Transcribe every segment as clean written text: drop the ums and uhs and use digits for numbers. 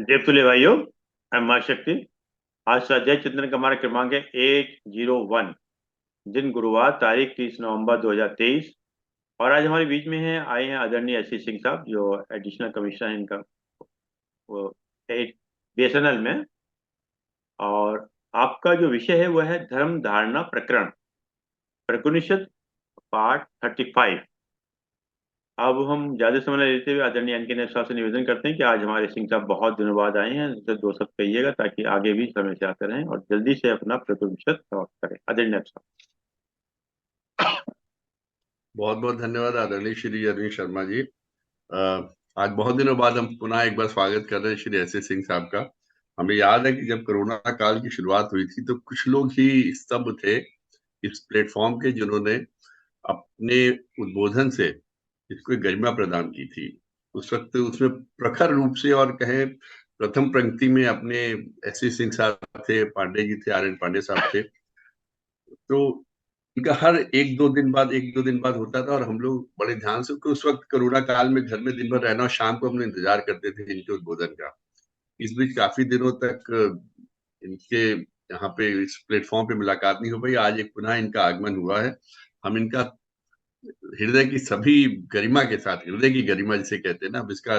देवतुल्य भाइयों, मैं माँ शक्ति। आज स्वाध्याय चिंतन का हमारा क्रमांक है 801। दिन गुरुवार, तारीख 30 नवंबर 2023। और आज हमारे बीच में आए हैं आदरणीय एससी सिंह साहब, जो एडिशनल कमिश्नर हैं इनका, वो बीएसएनएल में। और आपका जो विषय है वह है धर्म धारणा प्रकरण, प्रकुनिषद पार्ट 35। अब हम ज्यादा समय न लेते हुए आदरणीय एन के साहब से निवेदन करते हैं कि आज हमारे सिंह साहब बहुत दिनों बाद आए हैं, उनसे दो शब्द कहिएगा ताकि आगे भी समय से आते रहें और जल्दी से अपना प्रतिशत समाप्त करें। आदरणीय साहब। बहुत बहुत धन्यवाद आदरणीय श्री अरविंद शर्मा जी। आज बहुत दिनों बाद हम पुनः एक बार स्वागत कर रहे हैं श्री एस सिंह साहब का। हमें याद है कि जब कोरोना काल की शुरुआत हुई थी तो कुछ लोग ही स्तब्ध थे इस प्लेटफॉर्म के, जिन्होंने अपने उद्बोधन से इसको एक गरिमा प्रदान की थी। उस वक्त उसमें प्रखर रूप से और कहें प्रथम पंक्ति में अपने एस सिंह साहब थे, पांडे जी थे, आर एन पांडे साहब थे। तो इनका हर एक दो दिन बाद होता था और हम लोग बड़े ध्यान से, उस वक्त कोरोना काल में घर में दिन भर रहना और शाम को हमने इंतजार करते थे इनके उद्बोधन का। इस बीच काफी दिनों तक इनके यहाँ पे इस प्लेटफॉर्म पे मुलाकात नहीं हो पाई। आज एक पुनः इनका आगमन हुआ है। हम इनका हृदय की सभी गरिमा के साथ, हृदय की गरिमा जिसे कहते हैं ना, अब इसका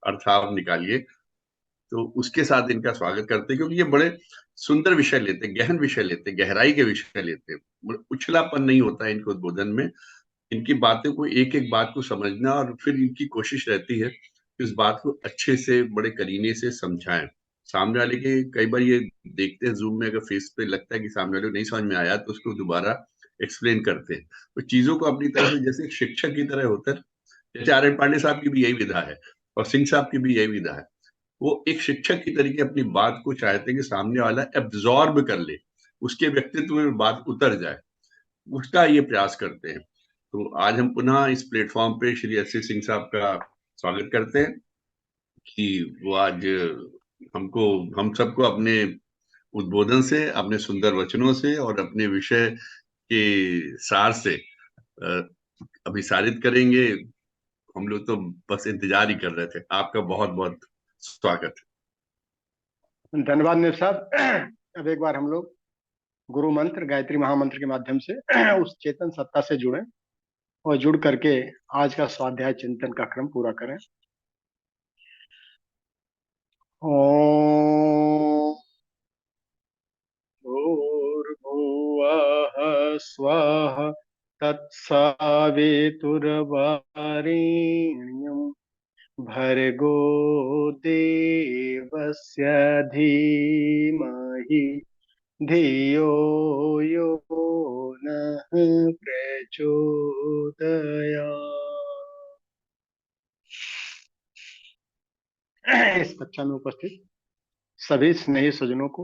अर्थ आप निकालिए, तो उसके साथ इनका स्वागत करते हैं, क्योंकि ये बड़े सुंदर विषय लेते हैं, गहन विषय लेते हैं, गहराई के विषय लेते हैं। उछलापन नहीं होता है इनके उद्बोधन में। इनकी बातें को, एक एक बात को समझना, और फिर इनकी कोशिश रहती है कि उस बात को अच्छे से, बड़े करीने से समझाएं सामने वाले के। कई बार ये देखते हैं जूम में, अगर फेस पे लगता है कि सामने वाले को नहीं समझ में आया तो उसको दोबारा एक्सप्लेन करते हैं। तो चीजों को अपनी तरफ से, जैसे एक शिक्षक की तरह होता है, जैसे आर एन पांडे साहब की भी यही विधा है और सिंह साहब की भी यही विधा है। वो एक शिक्षक की तरीके अपनी बात को चाहते हैं कि सामने वाला एब्जॉर्ब कर ले, उसके व्यक्तित्व में बात उतर जाए, उसका ये प्रयास करते हैं। तो आज हम पुनः इस प्लेटफॉर्म पे श्री एस सिंह साहब का स्वागत करते हैं कि वो आज हमको, हम सबको अपने उद्बोधन से, अपने सुंदर वचनों से और अपने विषय के सार से अभिसारित करेंगे। हम लोग तो बस इंतजार ही कर रहे थे। आपका बहुत बहुत स्वागत धन्यवाद नेब साहब। अब एक बार हम लोग गुरु मंत्र गायत्री महामंत्र के माध्यम से उस चेतन सत्ता से जुड़े और जुड़ करके आज का स्वाध्याय चिंतन का क्रम पूरा करें। ओम भूर्भुवः स्वः तत्सवितुर्वरेण्यं भर्गो देवस्य धीमहि धियो यो नः प्रचोदयात्। इस कक्षा में उपस्थित सभी स्नेही सज्जनों को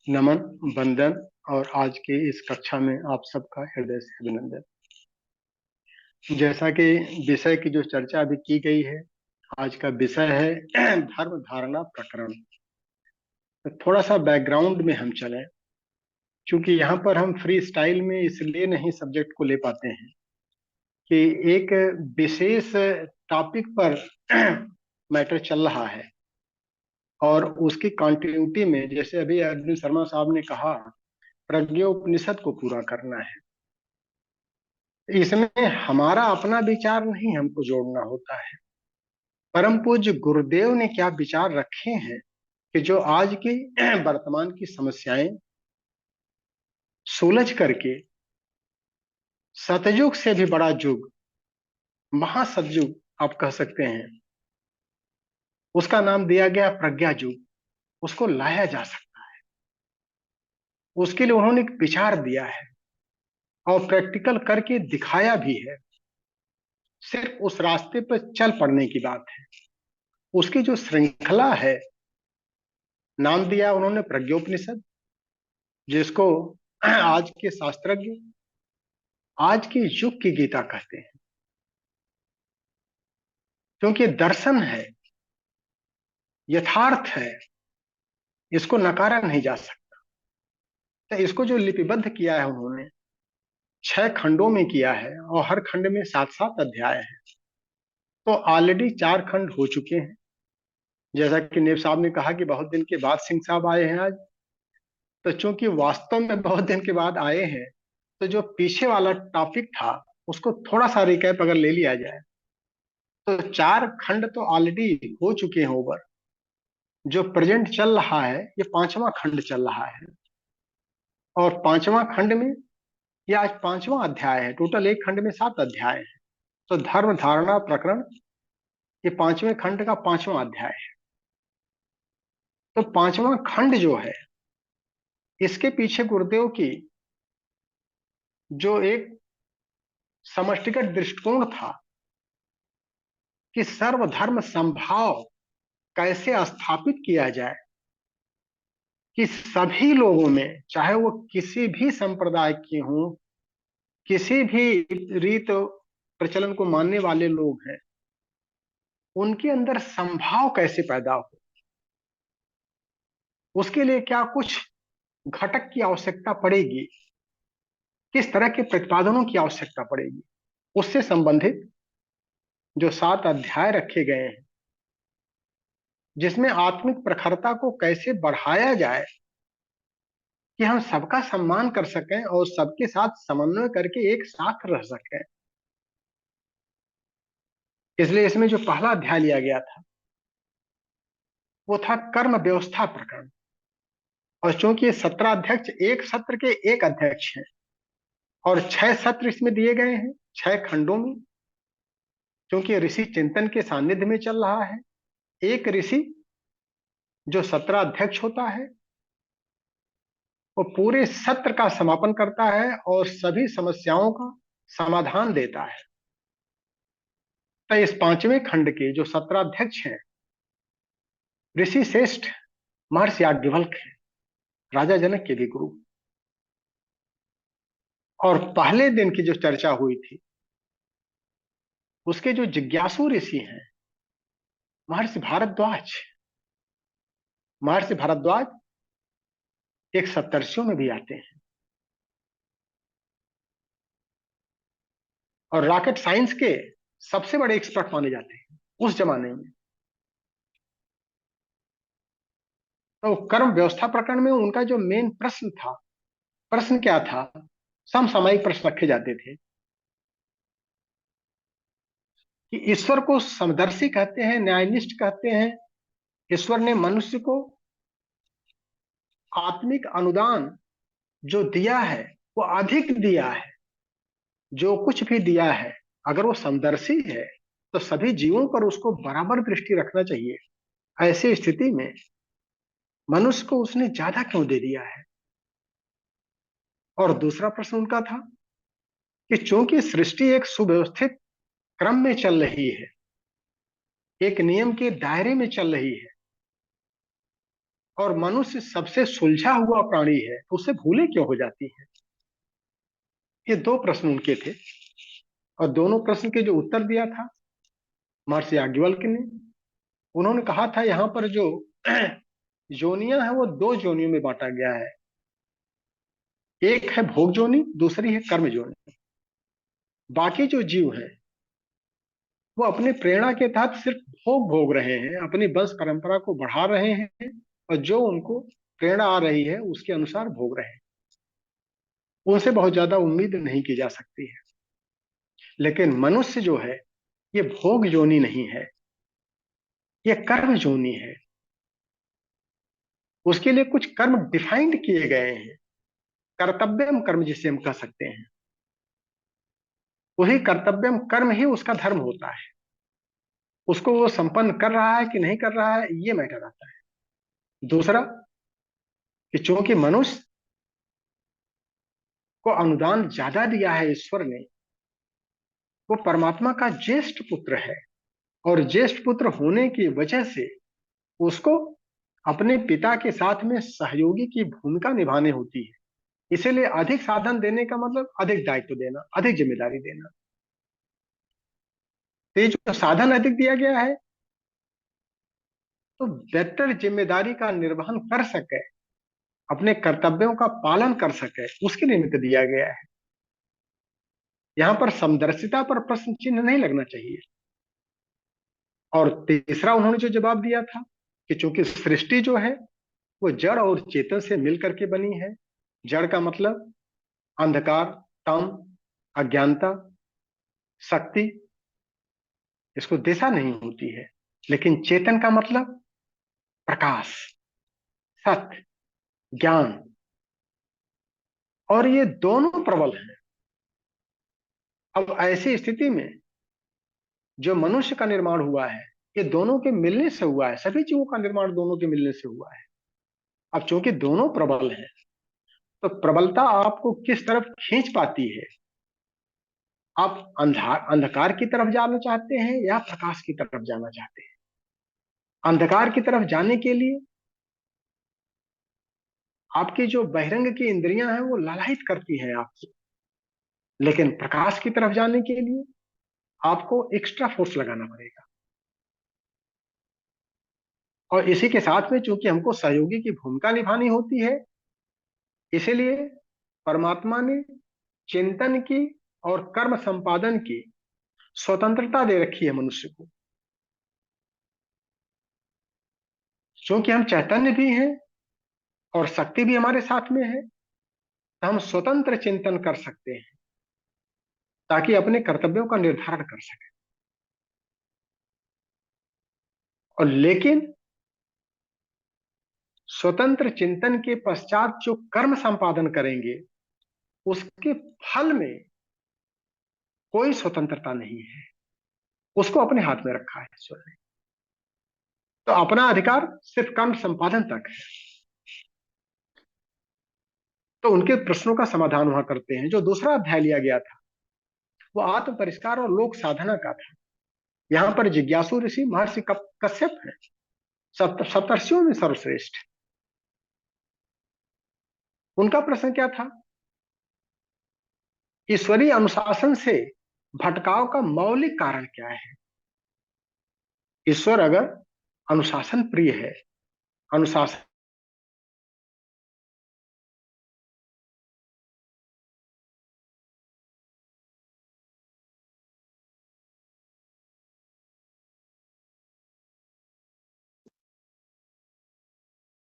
नमन, वंदन और आज की इस कक्षा में आप सबका हृदय से अभिनंदन। जैसा कि विषय की जो चर्चा अभी की गई है, आज का विषय है धर्म धारणा प्रकरण। तो थोड़ा सा बैकग्राउंड में हम चलें, क्योंकि यहाँ पर हम फ्री स्टाइल में इसलिए नहीं सब्जेक्ट को ले पाते हैं कि एक विशेष टॉपिक पर मैटर चल रहा है और उसकी कंटिन्यूटी में, जैसे अभी अरविंद शर्मा साहब ने कहा, प्रज्ञोपनिषद को पूरा करना है। इसमें हमारा अपना विचार नहीं हमको जोड़ना होता है, परम पूज्य गुरुदेव ने क्या विचार रखे हैं कि जो आज की वर्तमान की समस्याएं सुलझ करके सतयुग से भी बड़ा युग, महासतयुग आप कह सकते हैं, उसका नाम दिया गया प्रज्ञा युग, उसको लाया जा सकता है। उसके लिए उन्होंने एक विचार दिया है और प्रैक्टिकल करके दिखाया भी है। सिर्फ उस रास्ते पर चल पड़ने की बात है। उसकी जो श्रृंखला है, नाम दिया उन्होंने प्रज्ञोपनिषद, जिसको आज के शास्त्रज्ञ आज के युग की गीता कहते हैं, क्योंकि दर्शन है, यथार्थ है, इसको नकारा नहीं जा सकता। तो इसको जो लिपिबद्ध किया है उन्होंने 6 खंडों में किया है और हर खंड में 7-7 अध्याय है। तो ऑलरेडी 4 खंड हो चुके हैं। जैसा कि नेब साहब ने कहा कि बहुत दिन के बाद सिंह साहब आए हैं आज, तो चूंकि वास्तव में बहुत दिन के बाद आए हैं, तो जो पीछे वाला टॉपिक था उसको थोड़ा सा रिकैप अगर ले लिया जाए, तो 4 खंड तो ऑलरेडी हो चुके हैं ओवर। जो प्रेजेंट चल रहा है ये 5वां खंड चल रहा है, और 5वां खंड में ये आज 5वां अध्याय है। टोटल एक खंड में 7 अध्याय है, तो धर्म धारणा प्रकरण ये 5वें खंड का 5वां अध्याय है। तो 5वां खंड जो है, इसके पीछे गुरुदेव की जो एक समष्टिगत दृष्टिकोण था कि सर्वधर्म समभाव कैसे स्थापित किया जाए, कि सभी लोगों में, चाहे वो किसी भी संप्रदाय के हों, किसी भी रीत प्रचलन को मानने वाले लोग हैं, उनके अंदर समभाव कैसे पैदा हो, उसके लिए क्या कुछ घटक की आवश्यकता पड़ेगी, किस तरह के प्रतिपादनों की आवश्यकता पड़ेगी, उससे संबंधित जो 7 अध्याय रखे गए हैं, जिसमें आत्मिक प्रखरता को कैसे बढ़ाया जाए कि हम सबका सम्मान कर सकें और सबके साथ समन्वय करके एक साथ रह सकें। इसलिए इसमें जो पहला अध्याय लिया गया था वो था कर्म व्यवस्था प्रकरण। और चूंकि ये 17 अध्यक्ष एक सत्र के एक अध्यक्ष हैं और 6 सत्र इसमें दिए गए हैं 6 खंडों में, क्योंकि ऋषि चिंतन के सानिध्य में चल रहा है। एक ऋषि जो 17 अध्यक्ष होता है, वो पूरे सत्र का समापन करता है और सभी समस्याओं का समाधान देता है। तो इस 5वें खंड के जो 17 अध्यक्ष हैं, ऋषि श्रेष्ठ महर्षि याज्ञवल्क्य हैं, राजा जनक के भी गुरु। और पहले दिन की जो चर्चा हुई थी, उसके जो जिज्ञासु ऋषि हैं, महर्षि भारद्वाज। महर्षि भारद्वाज एक सप्तर्षियों में भी आते हैं और रॉकेट साइंस के सबसे बड़े एक्सपर्ट माने जाते हैं उस जमाने में। तो कर्म व्यवस्था प्रकरण में उनका जो मेन प्रश्न था, प्रश्न क्या था, समसामयिक प्रश्न रखे जाते थे कि ईश्वर को समदर्शी कहते हैं, न्यायनिष्ठ कहते हैं। ईश्वर ने मनुष्य को आत्मिक अनुदान जो दिया है वो अधिक दिया है। जो कुछ भी दिया है, अगर वो समदर्शी है तो सभी जीवों पर उसको बराबर दृष्टि रखना चाहिए। ऐसी स्थिति में मनुष्य को उसने ज्यादा क्यों दे दिया है। और दूसरा प्रश्न उनका था कि चूंकि सृष्टि एक सुव्यवस्थित क्रम में चल रही है, एक नियम के दायरे में चल रही है, और मनुष्य सबसे सुलझा हुआ प्राणी है, तो उसे भूले क्यों हो जाती है। ये 2 प्रश्न उनके थे और दोनों प्रश्न के जो उत्तर दिया था महर्षि याज्ञवल्क्य ने। उन्होंने कहा था यहाँ पर जो योनियां है वो 2 योनियों में बांटा गया है। एक है भोग योनि, दूसरी है कर्म योनि। बाकी जो जीव हैं वो अपने प्रेरणा के तहत सिर्फ भोग भोग रहे हैं, अपनी वंश परंपरा को बढ़ा रहे हैं और जो उनको प्रेरणा आ रही है उसके अनुसार भोग रहे हैं। उनसे बहुत ज्यादा उम्मीद नहीं की जा सकती है। लेकिन मनुष्य जो है ये भोग योनि नहीं है, ये कर्म योनि है। उसके लिए कुछ कर्म डिफाइंड किए गए हैं, कर्तव्यम कर्म जिसे हम कह सकते हैं। वही कर्तव्यम कर्म ही उसका धर्म होता है। उसको वो संपन्न कर रहा है कि नहीं कर रहा है, ये मैटर आता है। दूसरा कि चूंकि मनुष्य को अनुदान ज्यादा दिया है ईश्वर ने, वो परमात्मा का ज्येष्ठ पुत्र है और ज्येष्ठ पुत्र होने की वजह से उसको अपने पिता के साथ में सहयोगी की भूमिका निभानी होती है। इसीलिए अधिक साधन देने का मतलब अधिक दायित्व देना, अधिक जिम्मेदारी देना। तो ये जो साधन अधिक दिया गया है तो बेहतर जिम्मेदारी का निर्वहन कर सके, अपने कर्तव्यों का पालन कर सके, उसके निमित्त दिया गया है। यहां पर समदर्शिता पर प्रश्न चिन्ह नहीं लगना चाहिए। और तीसरा उन्होंने जो जवाब दिया था कि चूंकि सृष्टि जो है वो जड़ और चेतन से मिलकर के बनी है। जड़ का मतलब अंधकार, तम, अज्ञानता, शक्ति, इसको दिशा नहीं होती है। लेकिन चेतन का मतलब प्रकाश, सत्य, ज्ञान, और ये दोनों प्रबल हैं। अब ऐसी स्थिति में जो मनुष्य का निर्माण हुआ है, ये दोनों के मिलने से हुआ है। सभी जीवों का निर्माण दोनों के मिलने से हुआ है। अब चूंकि दोनों प्रबल हैं, तो प्रबलता आपको किस तरफ खींच पाती है? आप अंधकार की तरफ जाना चाहते हैं या प्रकाश की तरफ जाना चाहते हैं? अंधकार की तरफ जाने के लिए आपकी जो बहिरंग की इंद्रियां हैं वो लालायित करती हैं आपको, लेकिन प्रकाश की तरफ जाने के लिए आपको एक्स्ट्रा फोर्स लगाना पड़ेगा। और इसी के साथ में चूंकि हमको सहयोगी की भूमिका निभानी होती है, इसीलिए परमात्मा ने चिंतन की और कर्म संपादन की स्वतंत्रता दे रखी है मनुष्य को। क्योंकि हम चैतन्य भी हैं और शक्ति भी हमारे साथ में है, तो हम स्वतंत्र चिंतन कर सकते हैं ताकि अपने कर्तव्यों का निर्धारण कर सकें। और लेकिन स्वतंत्र चिंतन के पश्चात जो कर्म संपादन करेंगे, उसके फल में कोई स्वतंत्रता नहीं है। उसको अपने हाथ में रखा है ईश्वर ने। तो अपना अधिकार सिर्फ कर्म संपादन तक है। तो उनके प्रश्नों का समाधान वहां करते हैं। जो दूसरा अध्याय लिया गया था वो आत्म परिष्कार और लोक साधना का था। यहां पर जिज्ञासु ऋषि महर्षि कश्यप है, सप्तर्षियों में सर्वश्रेष्ठ। उनका प्रश्न क्या था? ईश्वरीय अनुशासन से भटकाव का मौलिक कारण क्या है? ईश्वर अगर अनुशासन प्रिय है, अनुशासन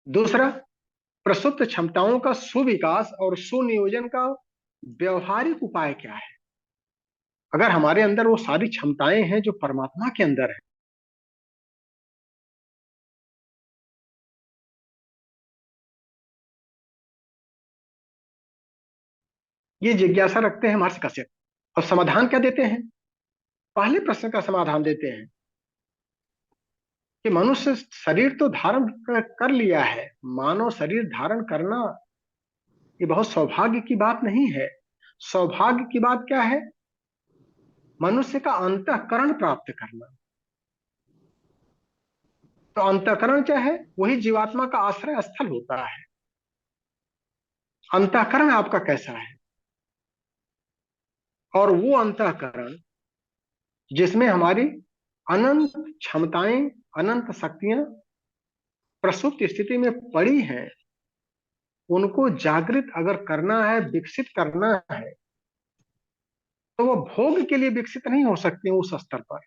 दूसरा, प्रसुप्त क्षमताओं का सुविकास और सुनियोजन का व्यवहारिक उपाय क्या है? अगर हमारे अंदर वो सारी क्षमताएं हैं जो परमात्मा के अंदर है, ये जिज्ञासा रखते हैं महर्षि कश्यप। और समाधान क्या देते हैं? पहले प्रश्न का समाधान देते हैं कि मनुष्य शरीर तो धारण कर लिया है। मानव शरीर धारण करना ये बहुत सौभाग्य की बात नहीं है। सौभाग्य की बात क्या है? मनुष्य का अंतःकरण प्राप्त करना। तो अंतःकरण क्या है? वही जीवात्मा का आश्रय स्थल होता है। अंतःकरण आपका कैसा है? और वो अंतःकरण जिसमें हमारी अनंत क्षमताएं, अनंत शक्तियां प्रसुप्त स्थिति में पड़ी हैं, उनको जागृत अगर करना है, विकसित करना है, तो वो भोग के लिए विकसित नहीं हो सकते उस स्तर पर।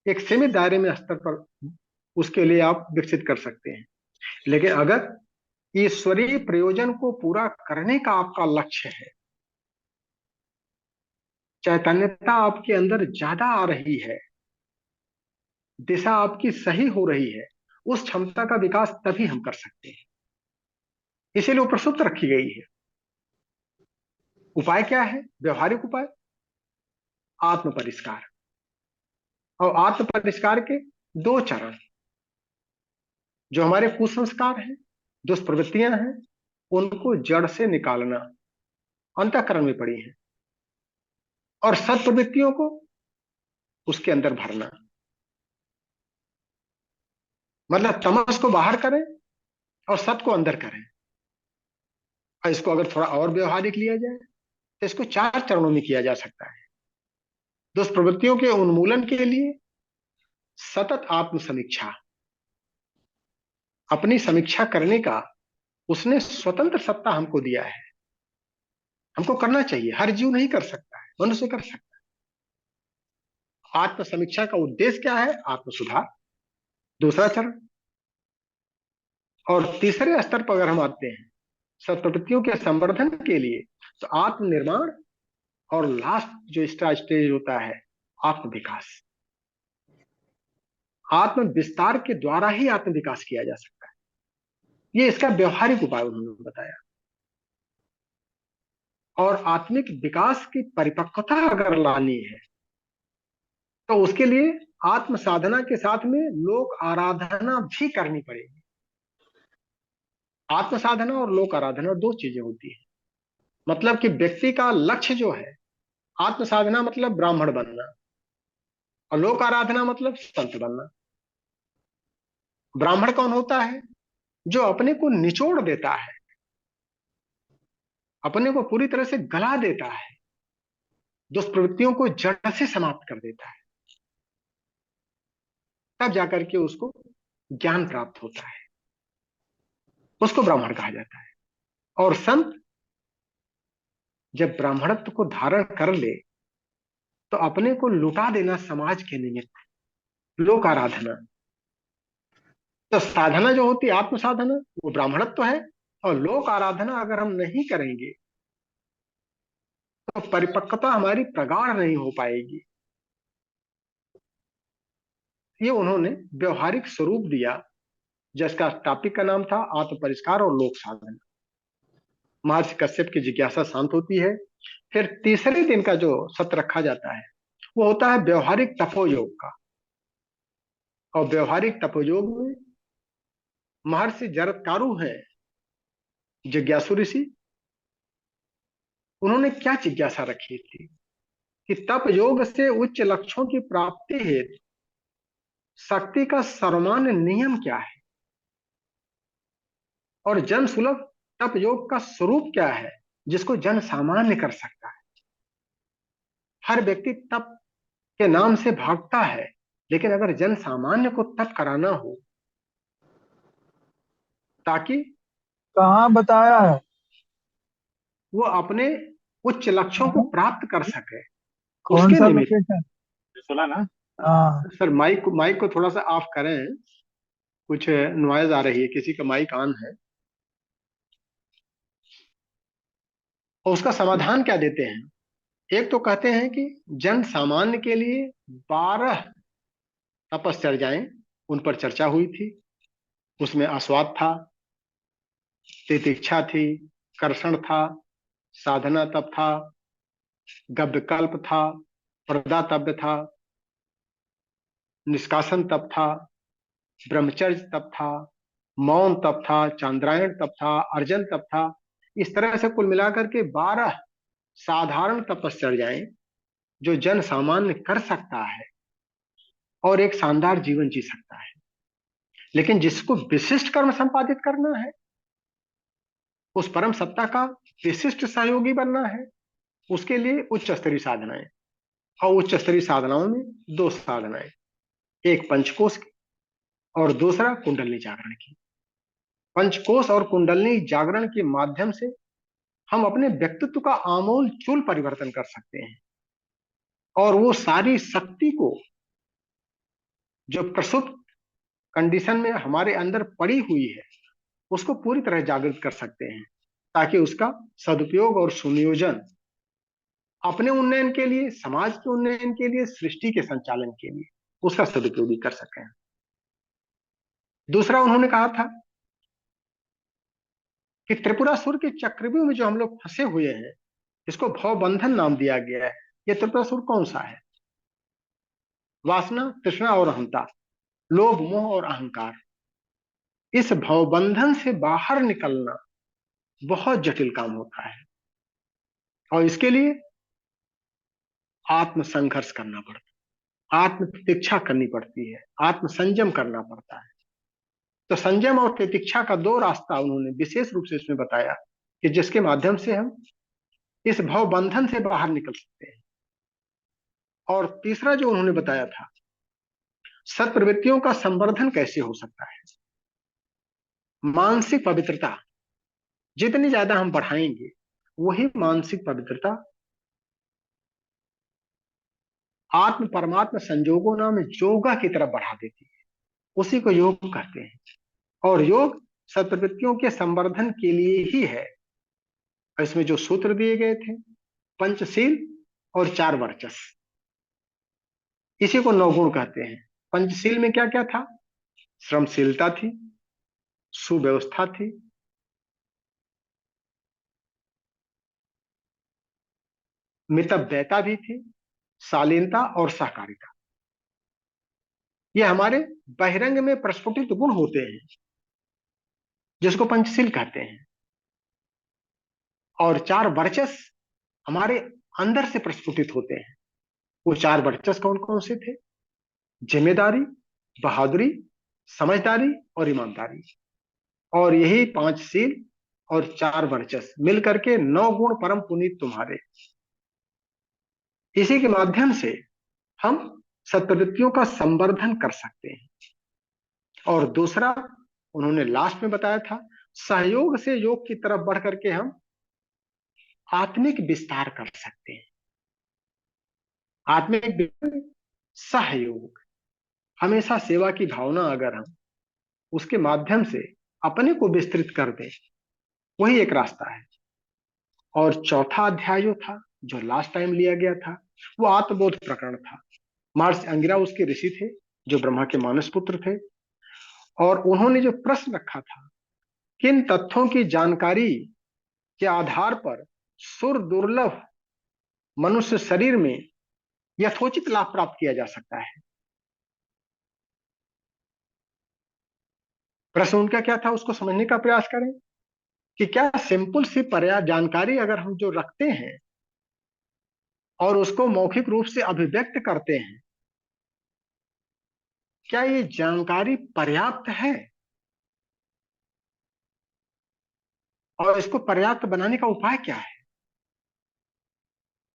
एक सीमित दायरे में स्तर पर उसके लिए आप विकसित कर सकते हैं। लेकिन अगर ईश्वरीय प्रयोजन को पूरा करने का आपका लक्ष्य है, चैतन्यता आपके अंदर ज्यादा आ रही है, दिशा आपकी सही हो रही है, उस क्षमता का विकास तभी हम कर सकते हैं। इसीलिए वो प्रसुप्त रखी गई है। उपाय क्या है? व्यवहारिक उपाय आत्म परिष्कार। और आत्म परिष्कार के दो चरण। जो हमारे कुसंस्कार हैं, दुष्प्रवृत्तियां हैं, उनको जड़ से निकालना अंतःकरण में पड़ी है, और सत्प्रवृत्तियों को उसके अंदर भरना। मतलब तमस को बाहर करें और सत को अंदर करें। और इसको अगर थोड़ा और व्यवहारिक लिया जाए तो इसको 4 चरणों में किया जा सकता है। दुष्प्रवृत्तियों के उन्मूलन के लिए सतत आत्म समीक्षा, अपनी समीक्षा करने का उसने स्वतंत्र सत्ता हमको दिया है। हमको करना चाहिए। हर जीव नहीं कर सकता है, मनुष्य कर सकता है। आत्म समीक्षा का उद्देश्य क्या है? आत्म सुधार। दूसरा चरण और तीसरे स्तर पर अगर हम आते हैं सत्प्रवृत्तियों के संवर्धन के लिए, तो आत्मनिर्माण, और लास्ट जो स्टेज होता है आत्म विकास। आत्म विस्तार के द्वारा ही आत्म विकास किया जा सकता है, ये इसका व्यवहारिक उपाय उन्होंने बताया। और आत्मिक विकास की परिपक्वता अगर लानी है तो उसके लिए आत्म साधना के साथ में लोक आराधना भी करनी पड़ेगी। आत्म साधना और लोक आराधना दो चीजें होती है। मतलब कि व्यक्ति का लक्ष्य जो है, आत्म साधना मतलब ब्राह्मण बनना, और लोक आराधना मतलब संत बनना। ब्राह्मण कौन होता है? जो अपने को निचोड़ देता है, अपने को पूरी तरह से गला देता है, दुष्प्रवृत्तियों को जड़ से समाप्त कर देता है, तब जाकर के उसको ज्ञान प्राप्त होता है, उसको ब्राह्मण कहा जाता है। और संत जब ब्राह्मणत्व को धारण कर ले तो अपने को लुटा देना समाज के निमित्त, लोक आराधना। तो साधना जो होती है आत्म साधना वो ब्राह्मणत्व है, और लोक आराधना अगर हम नहीं करेंगे तो परिपक्वता हमारी प्रगाढ़ नहीं हो पाएगी। ये उन्होंने व्यवहारिक स्वरूप दिया, जिसका टॉपिक का नाम था आत्म परिष्कार और लोक साधना। महर्षि कश्यप की जिज्ञासा शांत होती है। फिर तीसरे दिन का जो सत्र रखा जाता है वो होता है व्यवहारिक तपोयोग का। और व्यवहारिक तपोयोग में महर्षि जरत्कारु हैं जिज्ञासु ऋषि, उन्होंने क्या जिज्ञासा रखी थी कि तप योग से उच्च लक्ष्यों की प्राप्ति हेतु शक्ति का सर्वमान्य नियम क्या है, और जन सुलभ तप योग का स्वरूप क्या है जिसको जन सामान्य कर सकता है। हर व्यक्ति तप के नाम से भागता है, लेकिन अगर जन सामान्य को तप कराना हो ताकि कहाँ बताया है? वो अपने उच्च लक्ष्यों को हाँ? प्राप्त कर सके, कौन उसके सा निमित्त। लोकेशन? सुना ना? हाँ। सर माइक माइक को थोड़ा सा ऑफ करें, कुछ नॉइज आ रही है, किसी का माइक ऑन है। और उसका समाधान क्या देते हैं? एक तो कहते हैं कि जन सामान्य के लिए 12 तपश्चर्याएं उन पर चर्चा हुई थी। उसमें आस्वाद था, तितिक्षा थी, कर्षण था, साधना तप था, गव्यकल्प था, प्रदातव्य था, निष्कासन तप था, ब्रह्मचर्य तप था, मौन तप था, चांद्रायण तप था, अर्जन तप था। इस तरह से कुल मिलाकर के 12 साधारण तपश्चर्याएं जो जन सामान्य कर सकता है और एक शानदार जीवन जी सकता है। लेकिन जिसको विशिष्ट कर्म संपादित करना है, उस परम सत्ता का विशिष्ट सहयोगी बनना है, उसके लिए उच्च स्तरीय साधनाएं। और उच्च स्तरीय साधनाओं में दो साधनाएं, एक पंचकोश की और दूसरा कुंडलनी जागरण की। पंचकोश और कुंडलनी जागरण के माध्यम से हम अपने व्यक्तित्व का आमूल चूल परिवर्तन कर सकते हैं, और वो सारी शक्ति को जो प्रसुप्त कंडीशन में हमारे अंदर पड़ी हुई है उसको पूरी तरह जागृत कर सकते हैं, ताकि उसका सदुपयोग और सुनियोजन अपने उन्नयन के लिए, समाज के उन्नयन के लिए, सृष्टि के संचालन के लिए उसका सदुपयोग भी कर सकें। दूसरा उन्होंने कहा था कि त्रिपुरासुर के चक्रव्यूह में जो हम लोग फंसे हुए हैं, इसको भवबंधन नाम दिया गया है। ये त्रिपुरासुर कौन सा है? वासना, तृष्णा और अहंता, लोभ, मोह और अहंकार। इस भवबंधन से बाहर निकलना बहुत जटिल काम होता है, और इसके लिए आत्म संघर्ष करना पड़ता है, आत्म प्रतीक्षा करनी पड़ती है, आत्म संयम करना पड़ता है। तो संयम और प्रतीक्षा का दो रास्ता उन्होंने विशेष रूप से इसमें बताया कि जिसके माध्यम से हम इस भव बंधन से बाहर निकल सकते हैं। और तीसरा जो उन्होंने बताया था, सत्प्रवृत्तियों का संवर्धन कैसे हो सकता है। मानसिक पवित्रता जितनी ज्यादा हम बढ़ाएंगे, वही मानसिक पवित्रता आत्म परमात्मा संजोगों नाम योगा की तरफ बढ़ा देती है। उसी को योग कहते हैं। और योग सत्प्रवृत्तियों के संवर्धन के लिए ही है। और इसमें जो सूत्र दिए गए थे, पंचशील और 4 वर्चस, इसी को नवगुण कहते हैं। पंचशील में क्या क्या था? श्रमशीलता थी, सुव्यवस्था थी, मितव्ययता भी थी, शालीनता और सहकारिता। ये हमारे बहिरंग में प्रस्फुटित गुण होते हैं, जिसको पंचशील कहते हैं। और 4 वर्चस हमारे अंदर से प्रस्फुटित होते हैं। वो 4 वर्चस कौन कौन से थे? जिम्मेदारी, बहादुरी, समझदारी और ईमानदारी। और यही 5 शील और 4 वर्चस मिलकर के 9 गुण परम पुनीत तुम्हारे। इसी के माध्यम से हम सत्प्रवृत्तियों का संवर्धन कर सकते हैं। और दूसरा उन्होंने लास्ट में बताया था, सहयोग से योग की तरफ बढ़ करके हम आत्मिक विस्तार कर सकते हैं। आत्मिक सहयोग, हमेशा सेवा की भावना अगर हम उसके माध्यम से अपने को विस्तृत कर दें, वही एक रास्ता है। और चौथा अध्याय जो था, जो लास्ट टाइम लिया गया था, वो आत्मबोध प्रकरण था। महर्षि अंगिरा उसके ऋषि थे, जो ब्रह्मा के मानस पुत्र थे। और उन्होंने जो प्रश्न रखा था, किन तथ्यों की जानकारी के आधार पर सुर दुर्लभ मनुष्य शरीर में यथोचित लाभ प्राप्त किया जा सकता है। प्रश्न उनका क्या था, उसको समझने का प्रयास करें कि क्या सिंपल सी पर्याप्त जानकारी अगर हम जो रखते हैं और उसको मौखिक रूप से अभिव्यक्त करते हैं, क्या ये जानकारी पर्याप्त है? और इसको पर्याप्त बनाने का उपाय क्या है?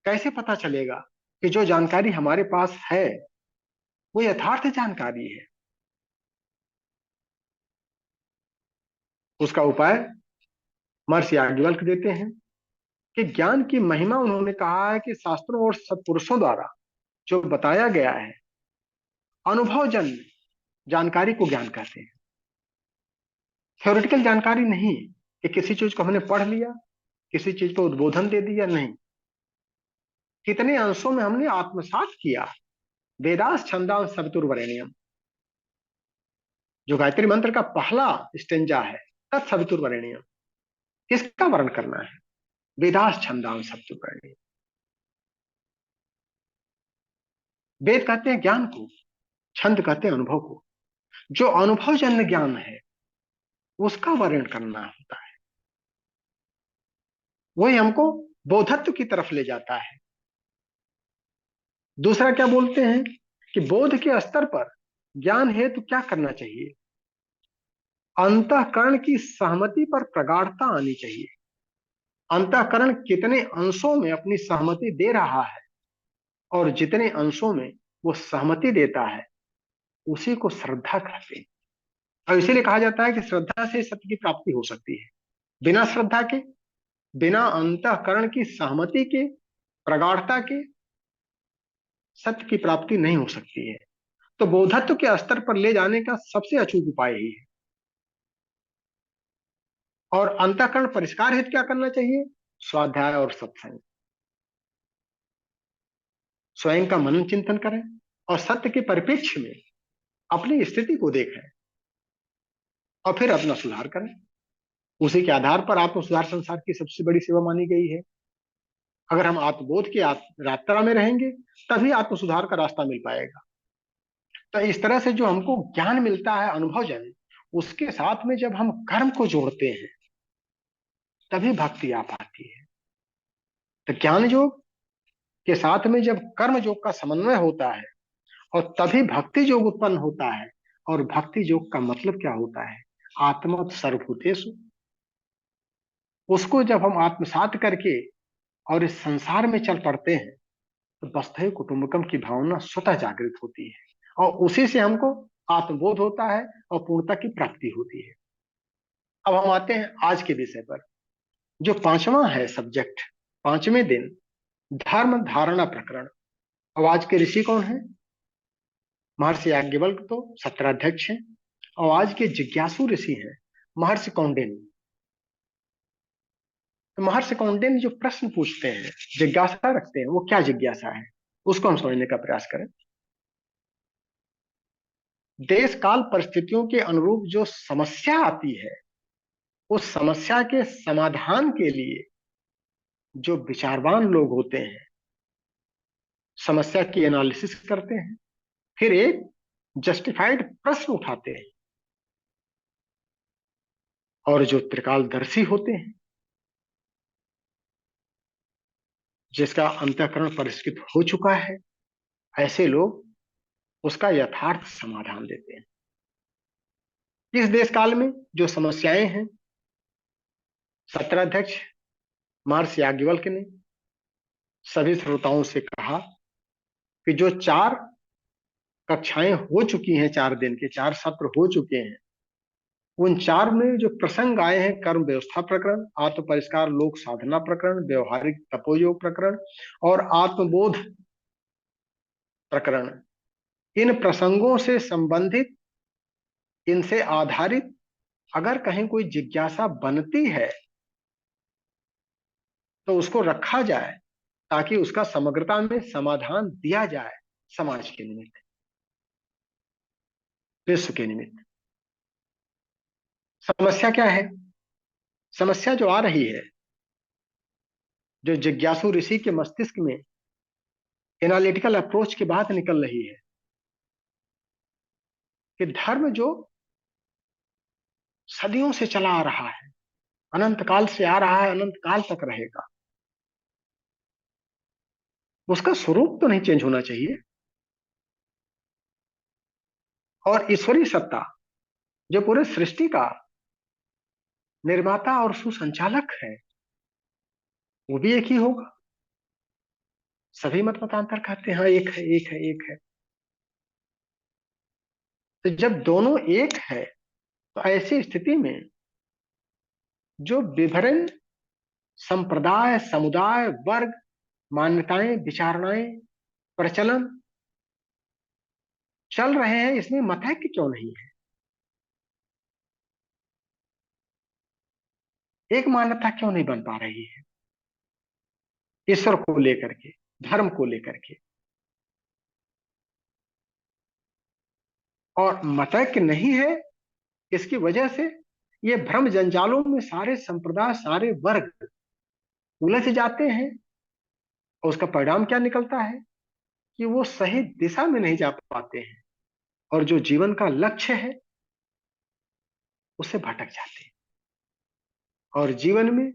कैसे पता चलेगा कि जो जानकारी हमारे पास है वो यथार्थ जानकारी है? उसका उपाय महर्षि याज्ञवल्क्य देते हैं कि ज्ञान की महिमा उन्होंने कहा है कि शास्त्रों और सत्पुरुषों द्वारा जो बताया गया है, अनुभवजन्य जानकारी को ज्ञान कहते हैं। थ्योरेटिकल जानकारी नहीं कि किसी चीज को हमने पढ़ लिया, किसी चीज को उद्बोधन दे दिया, नहीं। कितने अंशों में हमने आत्मसात किया। वेदास छंदांस सवितुर्वरेण्यम, जो गायत्री मंत्र का पहला स्टेंजा है, तत्सवितुर्वरेण्यम, किसका वर्ण करना है? वेदास छंदांस सवितुर्वरेण्यम। वेद कहते हैं ज्ञान को, छंद कहते हैं अनुभव को। जो अनुभवजन्य ज्ञान है उसका वर्णन करना होता है, वही हमको बोधत्व की तरफ ले जाता है। दूसरा क्या बोलते हैं कि बोध के स्तर पर ज्ञान है तो क्या करना चाहिए? अंतःकरण की सहमति पर प्रगाढ़ता आनी चाहिए। अंतःकरण कितने अंशों में अपनी सहमति दे रहा है, और जितने अंशों में वो सहमति देता है उसी को श्रद्धा कहते हैं। और इसीलिए कहा जाता है कि श्रद्धा से सत्य की प्राप्ति हो सकती है। बिना श्रद्धा के, बिना अंतःकरण की सहमति के, प्रगाढ़ता के, सत्य की प्राप्ति नहीं हो सकती है। तो बोधत्व के स्तर पर ले जाने का सबसे अचूक उपाय ही है। और अंतःकरण परिष्कार हेतु क्या करना चाहिए? स्वाध्याय और सत्संग। स्वयं का मनन चिंतन करें और सत्य के परिप्रेक्ष्य में अपनी स्थिति को देखें और फिर अपना सुधार करें। उसी के आधार पर आत्म सुधार संसार की सबसे बड़ी सेवा मानी गई है। अगर हम आत्मबोध की यात्रा में रहेंगे तभी आत्म सुधार का रास्ता मिल पाएगा। तो इस तरह से जो हमको ज्ञान मिलता है अनुभवजन्य, उसके साथ में जब हम कर्म को जोड़ते हैं तभी भक्ति आ पाती है। तो ज्ञान योग के साथ में जब कर्म योग का समन्वय होता है और तभी भक्ति योग उत्पन्न होता है। और भक्ति योग का मतलब क्या होता है? आत्मत सर्वभूतेषु। उसको जब हम आत्मसात करके और इस संसार में चल पड़ते हैं तो वस्तुतः कुटुंबकम की भावना स्वतः जागृत होती है और उसी से हमको आत्मबोध होता है और पूर्णता की प्राप्ति होती है। अब हम आते हैं आज के विषय पर, जो 5वां है सब्जेक्ट, 5वें दिन, धर्म धारणा प्रकरण। अब आज के ऋषि कौन है? महर्षि याज्ञवल्क्य तो 17 अध्यक्ष हैं। और आज के जिज्ञासु ऋषि हैं महर्षि कौंडिन्य। तो महर्षि कौंडिन्य जो प्रश्न पूछते हैं, जिज्ञासा रखते हैं, वो क्या जिज्ञासा है, उसको हम समझने का प्रयास करें। देश काल परिस्थितियों के अनुरूप जो समस्या आती है, उस समस्या के समाधान के लिए जो विचारवान लोग होते हैं, समस्या की एनालिसिस करते हैं, फिर एक जस्टिफाइड प्रश्न उठाते हैं, और जो त्रिकालदर्शी होते हैं, जिसका अंतःकरण परिष्कृत हो चुका है, ऐसे लोग उसका यथार्थ समाधान देते हैं। इस देश काल में जो समस्याएं हैं, सत्राध्यक्ष महर्षि याज्ञवल्क्य ने सभी श्रोताओं से कहा कि जो 4 कक्षाएं हो चुकी हैं, 4 दिन के 4 सत्र हो चुके हैं, उन 4 में जो प्रसंग आए हैं, कर्म व्यवस्था प्रकरण, आत्म परिष्कार लोक साधना प्रकरण, व्यवहारिक तपोयोग प्रकरण और आत्मबोध प्रकरण, इन प्रसंगों से संबंधित, इनसे आधारित अगर कहीं कोई जिज्ञासा बनती है तो उसको रखा जाए, ताकि उसका समग्रता में समाधान दिया जाए, समाज के निमित्त, विश्व के निमित्त। समस्या क्या है? समस्या जो आ रही है, जो जिज्ञासु ऋषि के मस्तिष्क में एनालिटिकल अप्रोच की बात निकल रही है, कि धर्म जो सदियों से चला आ रहा है, अनंत काल से आ रहा है, अनंत काल तक रहेगा, उसका स्वरूप तो नहीं चेंज होना चाहिए। और ईश्वरीय सत्ता जो पूरे सृष्टि का निर्माता और सुसंचालक है, वो भी एक ही होगा। सभी मत मतांतर कहते हैं हाँ एक है, एक है, एक है। तो जब दोनों एक है, तो ऐसी स्थिति में जो विभिन्न संप्रदाय, समुदाय, वर्ग, मान्यताएं, विचारणाएं, प्रचलन चल रहे हैं, इसमें मतैक्य क्यों नहीं है? एक मान्यता क्यों नहीं बन पा रही है ईश्वर को लेकर के, धर्म को लेकर के? और मतैक्य नहीं है, इसकी वजह से ये भ्रम जंजालों में सारे संप्रदाय, सारे वर्ग उलझ जाते हैं, और उसका परिणाम क्या निकलता है कि वो सही दिशा में नहीं जा पाते हैं, और जो जीवन का लक्ष्य है उससे भटक जाते हैं, और जीवन में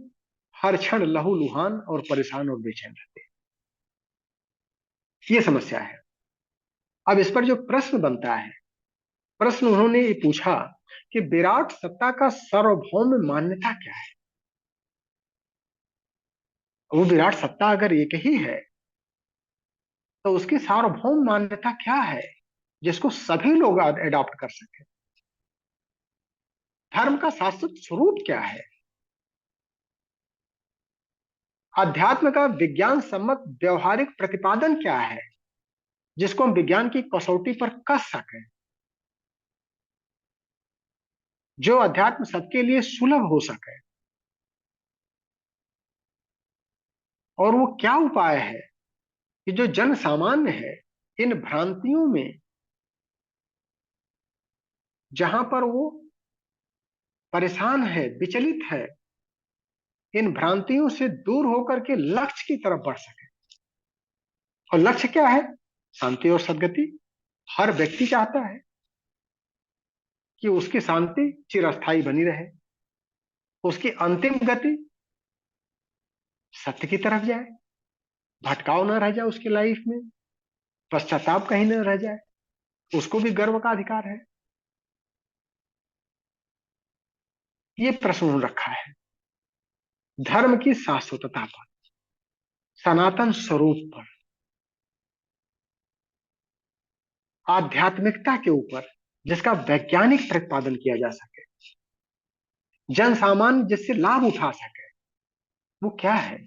हर क्षण लहूलुहान और परेशान और बेचैन रहते हैं। ये समस्या है। अब इस पर जो प्रश्न बनता है, प्रश्न उन्होंने ये पूछा कि विराट सत्ता का सार्वभौम मान्यता क्या है? वो विराट सत्ता अगर एक ही है, तो उसकी सार्वभौम मान्यता क्या है जिसको सभी लोग एडॉप्ट कर सके? धर्म का शाश्वत स्वरूप क्या है? अध्यात्म का विज्ञान सम्मत व्यवहारिक प्रतिपादन क्या है जिसको हम विज्ञान की कसौटी पर कस सकें? जो अध्यात्म सबके लिए सुलभ हो सके। और वो क्या उपाय है कि जो जन सामान्य है, इन भ्रांतियों में जहां पर वो परेशान है, विचलित है, इन भ्रांतियों से दूर होकर के लक्ष्य की तरफ बढ़ सके। और लक्ष्य क्या है? शांति और सद्गति। हर व्यक्ति चाहता है कि उसकी शांति चिरस्थायी बनी रहे, उसकी अंतिम गति सत्य की तरफ जाए, भटकाव न रह जाए उसकी लाइफ में, पश्चाताप कहीं न रह जाए, उसको भी गर्व का अधिकार है। ये प्रश्न उन्होंने रखा है धर्म की शाश्वतता पर, सनातन स्वरूप पर, आध्यात्मिकता के ऊपर, जिसका वैज्ञानिक प्रतिपादन किया जा सके, जन सामान्य जिससे लाभ उठा सके, वो क्या है?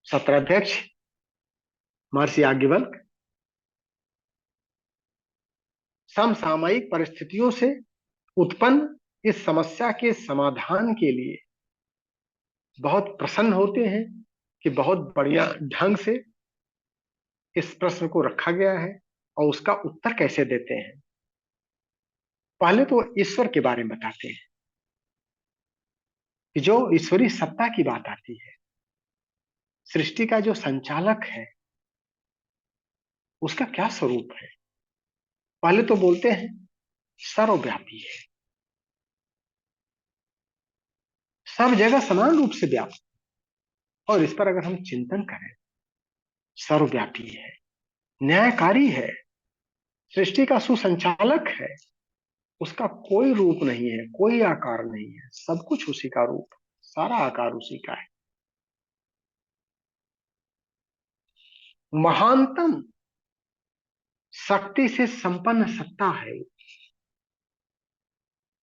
सत्राध्यक्ष महर्षि याज्ञवल्क्य समसामयिक परिस्थितियों से उत्पन्न इस समस्या के समाधान के लिए बहुत प्रसन्न होते हैं कि बहुत बढ़िया ढंग से इस प्रश्न को रखा गया है और उसका उत्तर कैसे देते हैं। पहले तो ईश्वर के बारे में बताते हैं कि जो ईश्वरीय सत्ता की बात आती है, सृष्टि का जो संचालक है उसका क्या स्वरूप है। पहले तो बोलते हैं सर्वव्यापी है, सब जगह समान रूप से व्याप्त। और इस पर अगर हम चिंतन करें, सर्वव्यापी है, न्यायकारी है, सृष्टि का सुसंचालक है, उसका कोई रूप नहीं है, कोई आकार नहीं है, सब कुछ उसी का रूप, सारा आकार उसी का है। महानतम शक्ति से संपन्न सत्ता है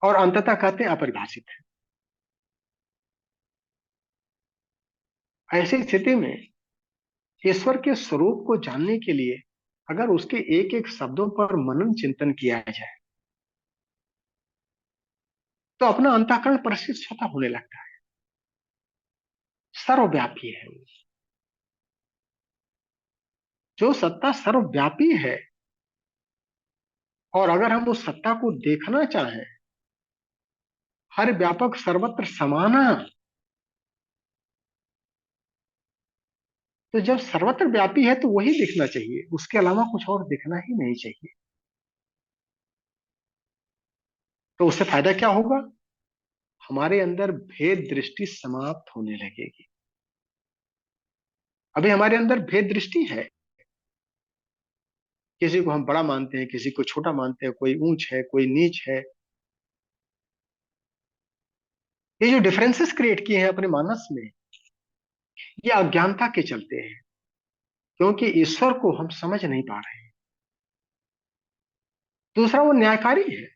और अंततः कहते हैं अपरिभाषित है। ऐसी स्थिति में ईश्वर के स्वरूप को जानने के लिए अगर उसके एक एक शब्दों पर मनन चिंतन किया जाए तो अपना अंतःकरण परिचित स्वतः होने लगता है। सर्वव्यापी है वो, जो सत्ता सर्वव्यापी है। और अगर हम उस सत्ता को देखना चाहें, हर व्यापक सर्वत्र समाना, तो जब सर्वत्र व्यापी है तो वही दिखना चाहिए, उसके अलावा कुछ और दिखना ही नहीं चाहिए। तो उससे फायदा क्या होगा? हमारे अंदर भेद दृष्टि समाप्त होने लगेगी। अभी हमारे अंदर भेद दृष्टि है, किसी को हम बड़ा मानते हैं, किसी को छोटा मानते हैं, कोई ऊंच है, कोई नीच है। ये जो डिफरेंसेस क्रिएट किए हैं अपने मानस में, ये अज्ञानता के चलते हैं, क्योंकि ईश्वर को हम समझ नहीं पा रहे हैं। दूसरा, वो न्यायकारी है,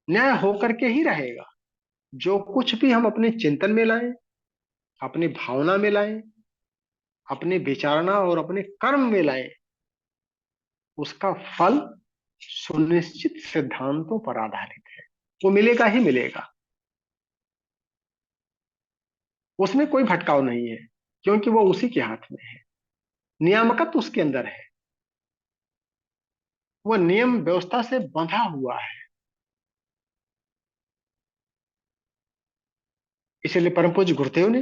न्याय होकर के ही रहेगा। जो कुछ भी हम अपने चिंतन में लाएं, अपनी भावना में लाएं, अपने विचारणा और अपने कर्म में लाएं, उसका फल सुनिश्चित सिद्धांतों पर आधारित है, वो मिलेगा ही मिलेगा। उसमें कोई भटकाव नहीं है, क्योंकि वो उसी के हाथ में है, नियामकत्व उसके अंदर है, वो नियम व्यवस्था से बंधा हुआ है। इसलिए परम पूज्य गुरुदेव ने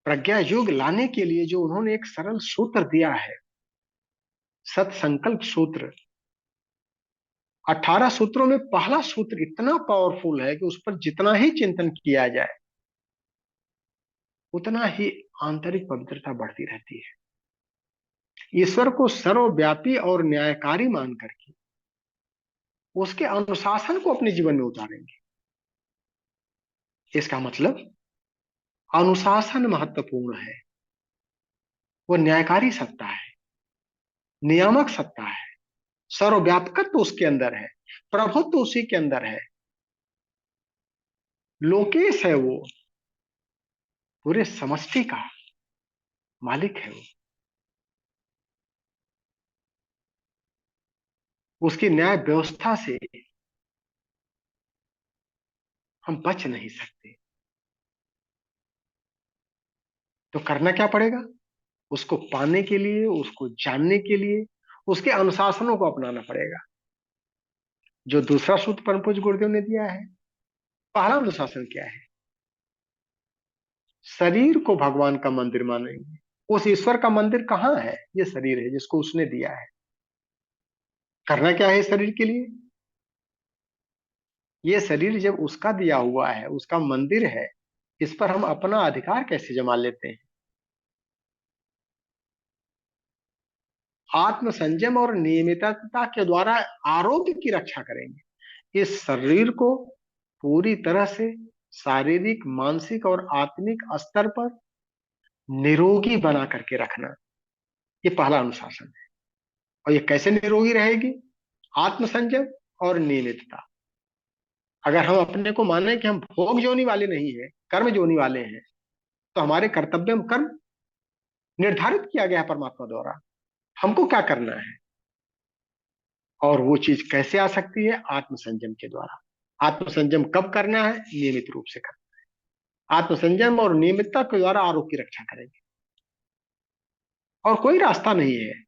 प्रज्ञा युग लाने के लिए जो उन्होंने एक सरल सूत्र दिया है, सत संकल्प सूत्र, 18 सूत्रों में पहला सूत्र इतना पावरफुल है कि उस पर जितना ही चिंतन किया जाए उतना ही आंतरिक पवित्रता बढ़ती रहती है। ईश्वर को सर्वव्यापी और न्यायकारी मान करके उसके अनुशासन को अपने जीवन में उतारेंगे। इसका मतलब अनुशासन महत्वपूर्ण है, वो न्यायकारी सत्ता है, नियामक सत्ता है, सर्वव्यापकत्व उसके अंदर है, प्रभुत्व उसी के अंदर है, लोकेश है, वो पूरे समष्टि का मालिक है। वो उसकी न्याय व्यवस्था से हम बच नहीं सकते। तो करना क्या पड़ेगा? उसको पाने के लिए, उसको जानने के लिए उसके अनुशासनों को अपनाना पड़ेगा। जो दूसरा सूत्र परम पूज्य गुरुदेव ने दिया है, पहला अनुशासन क्या है? शरीर को भगवान का मंदिर मानेंगे। उस ईश्वर का मंदिर कहाँ है? ये शरीर है जिसको उसने दिया है। करना क्या है शरीर के लिए? ये शरीर जब उसका दिया हुआ है, उसका मंदिर है, इस पर हम अपना अधिकार कैसे जमा लेते हैं? आत्म संयम और नियमितता के द्वारा आरोग्य की रक्षा करेंगे। इस शरीर को पूरी तरह से शारीरिक, मानसिक और आत्मिक स्तर पर निरोगी बना करके रखना, ये पहला अनुशासन है। और ये कैसे निरोगी रहेगी? आत्म संयम और नियमितता। अगर हम अपने को माने कि हम भोग जोनी वाले नहीं है, कर्म जोनी वाले हैं, तो हमारे कर्तव्य कर्म निर्धारित किया गया है परमात्मा द्वारा। हमको क्या करना है? और वो चीज कैसे आ सकती है? आत्मसंयम के द्वारा। आत्मसंयम कब करना है? नियमित रूप से करना है। आत्मसंयम और नियमितता के द्वारा आरोग्य की रक्षा करेंगे, और कोई रास्ता नहीं है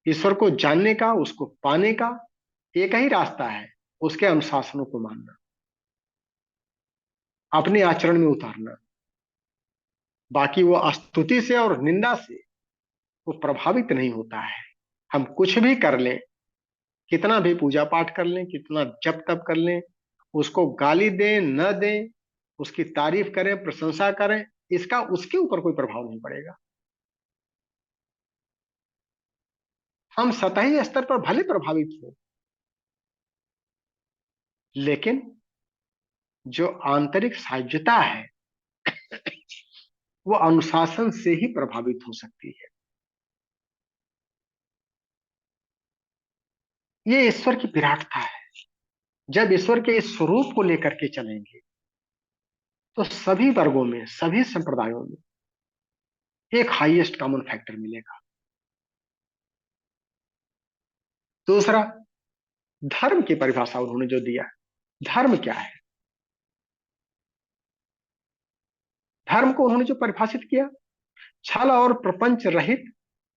ईश्वर को जानने का, उसको पाने का। एक ही रास्ता है, उसके अनुशासनों को मानना, अपने आचरण में उतारना। बाकी वो स्तुति से और निंदा से वो प्रभावित नहीं होता है। हम कुछ भी कर लें, कितना भी पूजा पाठ कर लें, कितना जप तप कर लें, उसको गाली दें न दें, उसकी तारीफ करें, प्रशंसा करें, इसका उसके ऊपर कोई प्रभाव नहीं पड़ेगा। हम सतही स्तर पर भले प्रभावित हो, लेकिन जो आंतरिक साह्यता है वो अनुशासन से ही प्रभावित हो सकती है। ये ईश्वर की विराटता है। जब ईश्वर के इस स्वरूप को लेकर के चलेंगे तो सभी वर्गों में, सभी संप्रदायों में एक हाईएस्ट कॉमन फैक्टर मिलेगा। दूसरा, धर्म की परिभाषा उन्होंने जो दिया, धर्म क्या है? धर्म को उन्होंने जो परिभाषित किया, छल और प्रपंच रहित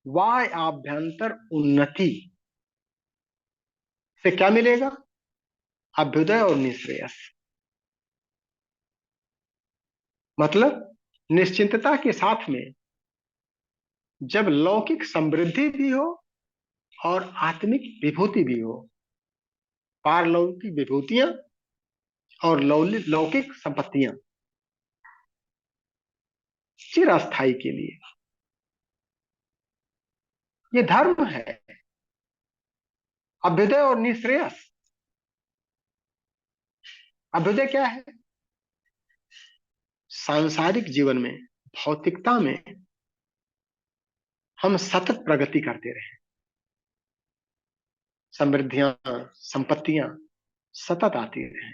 वाय आभ्यंतर उन्नति से क्या मिलेगा? अभ्युदय और निश्रेयस। मतलब निश्चिंतता के साथ में जब लौकिक समृद्धि भी हो और आत्मिक विभूति भी हो, पारलौकिक विभूतियां और लौकिक संपत्तियां चिरस्थायी के लिए, ये धर्म है। अभ्युदय और निश्रेयस। अभ्युदय क्या है? सांसारिक जीवन में, भौतिकता में हम सतत प्रगति करते रहे, समृद्धियां, संपत्तियां सतत आती रहे,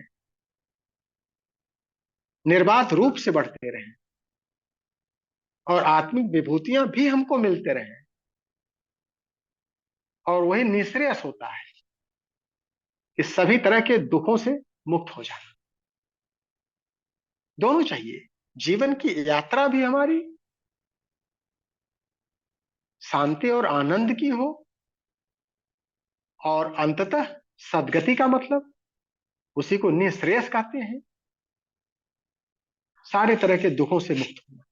निर्बाध रूप से बढ़ते रहे, और आत्मिक विभूतियां भी हमको मिलते रहे। और वही निश्रेयस होता है कि सभी तरह के दुखों से मुक्त हो जाना। दोनों चाहिए। जीवन की यात्रा भी हमारी शांति और आनंद की हो, और अंततः सदगति का मतलब उसी को निश्रेयस कहते हैं, सारे तरह के दुखों से मुक्त होना।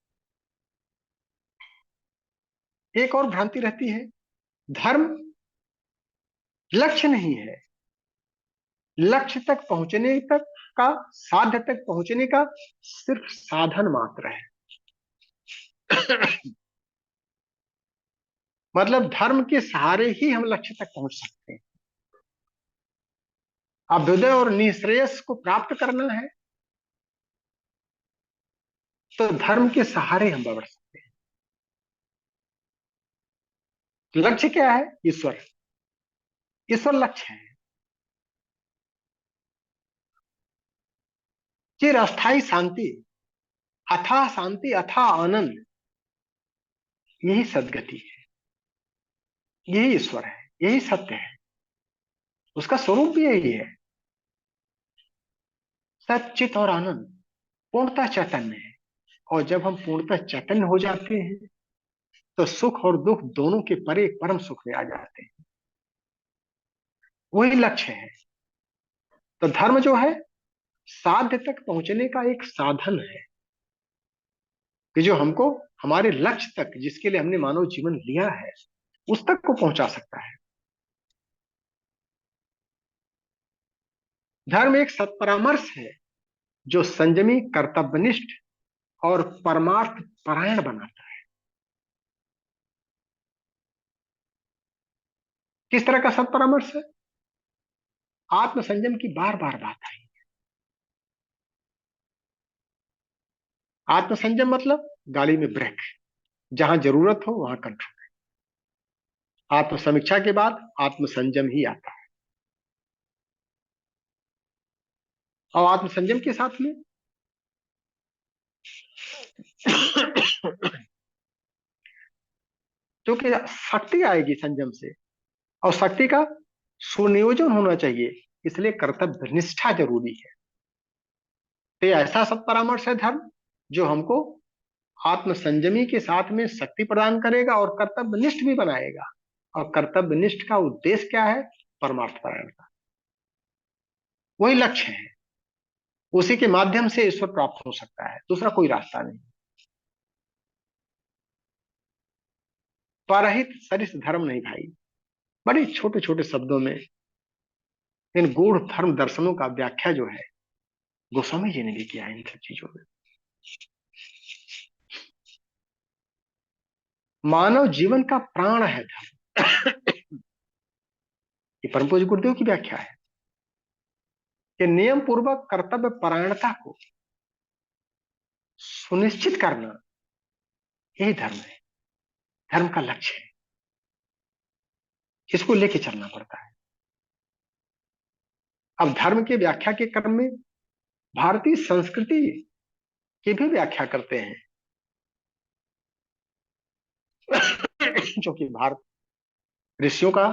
एक और भ्रांति रहती है, धर्म लक्ष्य नहीं है, लक्ष्य तक पहुंचने तक का, साध्य तक पहुंचने का सिर्फ साधन मात्र है। मतलब धर्म के सहारे ही हम लक्ष्य तक पहुंच सकते हैं। अभ्युदय और निश्रेयस को प्राप्त करना है तो धर्म के सहारे हम बढ़ सकते हैं। लक्ष्य क्या है? ईश्वर। ईश्वर लक्ष्य है। चिरस्थायी शांति, अथाह शांति, अथाह आनंद, यही सदगति है, यही ईश्वर है, यही सत्य है। उसका स्वरूप भी यही है, सच्चित और आनंद, पूर्णतः चैतन्य है। और जब हम पूर्णतः चैतन्य हो जाते हैं तो सुख और दुख दोनों के परे एक परम सुख में आ जाते हैं। वही लक्ष्य है। तो धर्म जो है साध्य तक पहुंचने का एक साधन है, कि जो हमको हमारे लक्ष्य तक, जिसके लिए हमने मानव जीवन लिया है, उस तक को पहुंचा सकता है। धर्म एक सत्परामर्श है जो संयमी, कर्तव्यनिष्ठ और परमार्थ परायण बनाता है। किस तरह का सत्परामर्श है? आत्मसंयम की बार बार बात आई। आत्मसंयम मतलब गाड़ी में ब्रेक, जहां जरूरत हो वहां कंट्रोल। आत्मसमीक्षा के बाद आत्मसंयम ही आता है। और आत्मसंयम के साथ में क्योंकि शक्ति आएगी संयम से, और शक्ति का सुनियोजन होना चाहिए, इसलिए कर्तव्य निष्ठा जरूरी है। तो ये ऐसा सब परामर्श है धर्म जो हमको आत्म संयमी के साथ में शक्ति प्रदान करेगा और कर्तव्यनिष्ठ भी बनाएगा। और कर्तव्यनिष्ठ का उद्देश्य क्या है? परमार्थ परायणता, वही लक्ष्य है। उसी के माध्यम से ईश्वर प्राप्त हो सकता है, दूसरा कोई रास्ता नहीं। परहित सरिस धर्म नहीं भाई। बड़े छोटे छोटे शब्दों में इन गूढ़ धर्म दर्शनों का व्याख्या जो है गोस्वामी जी ने भी किया है इन सब चीजों में। मानव जीवन का प्राण है धर्म। ये परम पूज्य गुरुदेव की व्याख्या है कि नियम पूर्वक कर्तव्य परायणता को सुनिश्चित करना यही धर्म है, धर्म का लक्ष्य है। इसको लेके चलना पड़ता है। अब धर्म की व्याख्या के क्रम में भारतीय संस्कृति की भी व्याख्या करते हैं, जो कि भारत ऋषियों का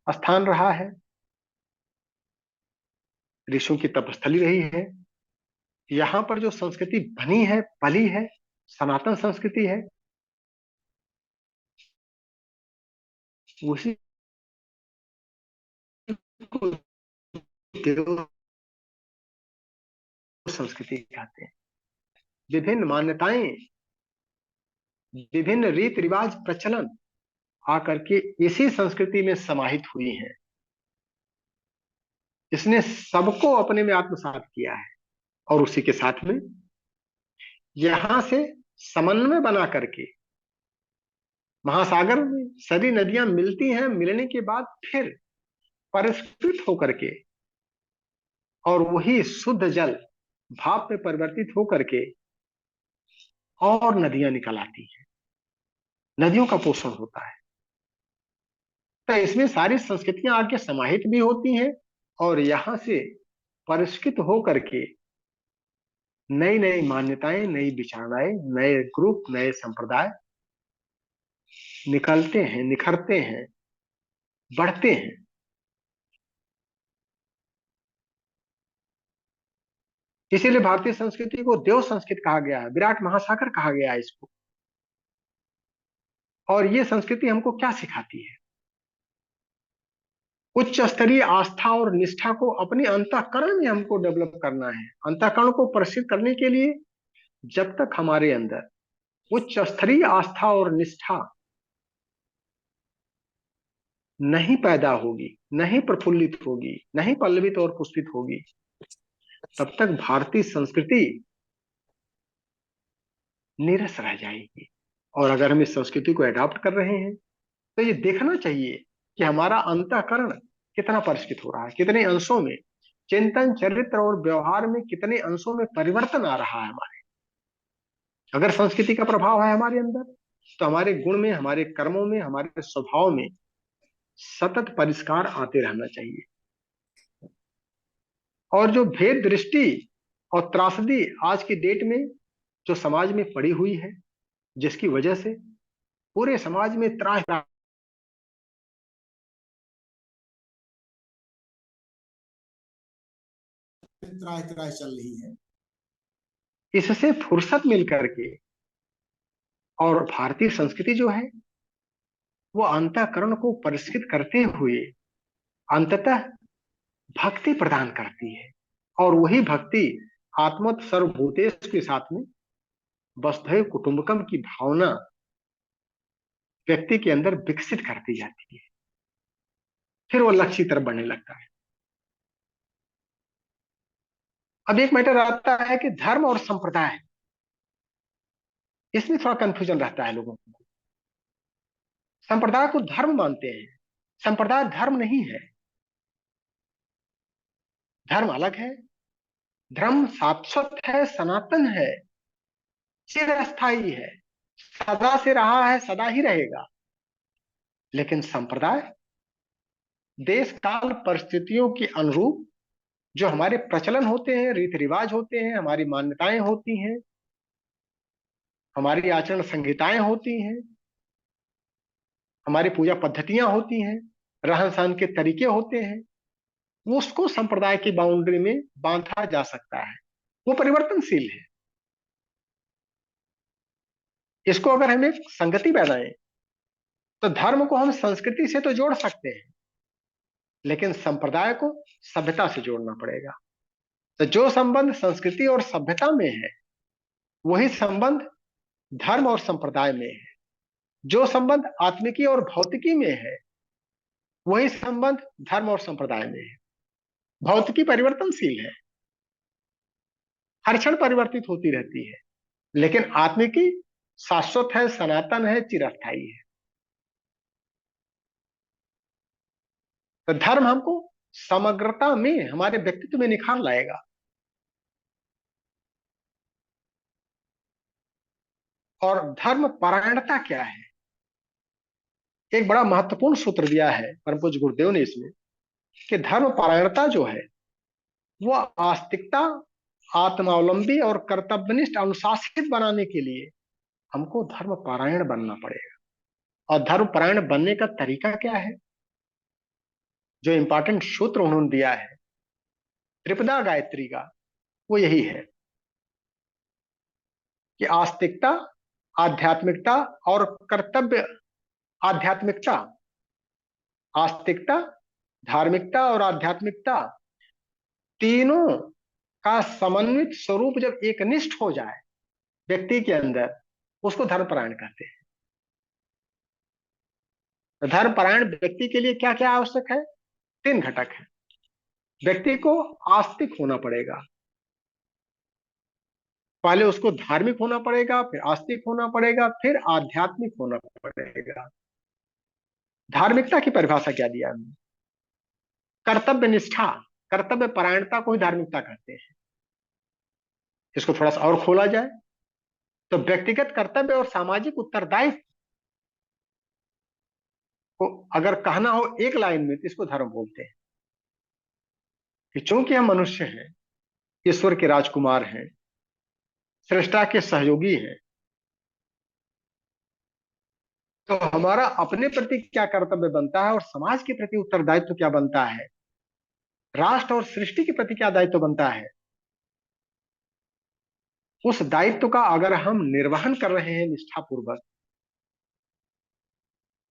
स्थान रहा है, ऋषियों की तपस्थली रही है। यहां पर जो संस्कृति बनी है, पली है, सनातन संस्कृति है, उसी को देव संस्कृति कहते हैं। विभिन्न मान्यताएं, विभिन्न रीति रिवाज, प्रचलन आकर के इसी संस्कृति में समाहित हुई हैं। इसने सबको अपने में आत्मसात किया है और उसी के साथ में यहां से समन्वय बना करके महासागर में सभी नदियां मिलती हैं, मिलने के बाद फिर परिष्कृत होकर के और वही शुद्ध जल भाप में परिवर्तित होकर के और नदियां निकल आती हैं, नदियों का पोषण होता है। तो इसमें सारी संस्कृतियां आके समाहित भी होती हैं और यहां से परिष्कृत होकर के नई नई मान्यताएं, नई विचारणाएं, नए ग्रुप, नए संप्रदाय निकलते हैं, निखरते हैं, बढ़ते हैं। इसीलिए भारतीय संस्कृति को देव संस्कृति कहा गया है, विराट महासागर कहा गया है इसको। और ये संस्कृति हमको क्या सिखाती है? उच्च स्तरीय आस्था और निष्ठा को अपने अंतःकरण में हमको डेवलप करना है। अंतःकरण को परिष्कृत करने के लिए जब तक हमारे अंदर उच्च स्तरीय आस्था और निष्ठा नहीं पैदा होगी, नहीं प्रफुल्लित होगी, नहीं पल्लवित और पुष्पित होगी, तब तक भारतीय संस्कृति नीरस रह जाएगी। और अगर हम इस संस्कृति को अडॉप्ट कर रहे हैं तो ये देखना चाहिए कि हमारा अंतःकरण कितना परिष्कृत हो रहा है, कितने अंशों में चिंतन, चरित्र और व्यवहार में कितने अंशों में परिवर्तन आ रहा है हमारे। अगर संस्कृति का प्रभाव है हमारे अंदर तो हमारे गुण में, हमारे कर्मों में, हमारे स्वभाव में सतत परिष्कार आते रहना चाहिए। और जो भेद दृष्टि और त्रासदी आज की डेट में जो समाज में पड़ी हुई है, जिसकी वजह से पूरे समाज में त्राह त्राह चल रही है, इससे फुर्सत मिल करके और भारतीय संस्कृति जो है वो अंतःकरण को परिष्कृत करते हुए अंततः भक्ति प्रदान करती है। और वही भक्ति आत्मत सर्वभूतेश के साथ में वसुधैव कुटुंबकम की भावना व्यक्ति के अंदर विकसित करती जाती है, फिर वो लक्ष्य की तरफ बढ़ने लगता है। अब एक मैटर आता है कि धर्म और संप्रदाय, इसमें थोड़ा कंफ्यूजन रहता है लोगों को। संप्रदाय को धर्म मानते हैं, संप्रदाय धर्म नहीं है। धर्म अलग है, धर्म शाश्वत है, सनातन है, चिरस्थायी है, सदा से रहा है, सदा ही रहेगा। लेकिन संप्रदाय देश काल परिस्थितियों के अनुरूप जो हमारे प्रचलन होते हैं, रीति रिवाज होते हैं, हमारी मान्यताएं होती हैं, हमारी आचरण संहिताएं होती हैं, हमारी पूजा पद्धतियां होती हैं, रहन सहन के तरीके होते हैं, वो उसको संप्रदाय की बाउंड्री में बांधा जा सकता है, वो परिवर्तनशील है। इसको अगर हम एक संगति बनाएं तो धर्म को हम संस्कृति से तो जोड़ सकते हैं, लेकिन संप्रदाय को सभ्यता से जोड़ना पड़ेगा। तो जो संबंध संस्कृति और सभ्यता में है, वही संबंध धर्म और संप्रदाय में है। जो संबंध आत्मिकी और भौतिकी में है, वही संबंध धर्म और संप्रदाय में है। भौतिकी परिवर्तनशील है, हर क्षण परिवर्तित होती रहती है, लेकिन आत्मिकी शाश्वत है, सनातन है, चिरस्थायी है। तो धर्म हमको समग्रता में, हमारे व्यक्तित्व में निखार लाएगा। और धर्म परायणता क्या है? एक बड़ा महत्वपूर्ण सूत्र दिया है परम पूज्य गुरुदेव ने इसमें, कि धर्म परायणता जो है वो आस्तिकता, आत्मावलंबी और कर्तव्यनिष्ठ अनुशासित बनाने के लिए हमको धर्म परायण बनना पड़ेगा। और धर्म परायण बनने का तरीका क्या है? जो इंपॉर्टेंट सूत्र उन्होंने दिया है त्रिपदा गायत्री का, वो यही है कि आस्तिकता, आध्यात्मिकता और कर्तव्य, आध्यात्मिकता, आस्तिकता, धार्मिकता और आध्यात्मिकता, तीनों का समन्वित स्वरूप जब एकनिष्ठ हो जाए व्यक्ति के अंदर, उसको धर्मपरायण कहते हैं। तो धर्मपरायण व्यक्ति के लिए क्या क्या आवश्यक है? 3 घटक है। व्यक्ति को आस्तिक होना पड़ेगा, पहले उसको धार्मिक होना पड़ेगा, फिर आस्तिक होना पड़ेगा, फिर आध्यात्मिक होना पड़ेगा। धार्मिकता की परिभाषा क्या दिया हमने? कर्तव्य निष्ठा, कर्तव्य परायणता को ही धार्मिकता कहते हैं। इसको थोड़ा सा और खोला जाए तो व्यक्तिगत कर्तव्य और सामाजिक उत्तरदायित्व को अगर कहना हो एक लाइन में, तो इसको धर्म बोलते हैं। कि चूंकि हम मनुष्य हैं, ईश्वर के राजकुमार हैं, सृष्टा के सहयोगी हैं, तो हमारा अपने प्रति क्या कर्तव्य बनता है और समाज के प्रति उत्तरदायित्व क्या बनता है, राष्ट्र और सृष्टि के प्रति क्या दायित्व बनता है, उस दायित्व का अगर हम निर्वहन कर रहे हैं निष्ठापूर्वक,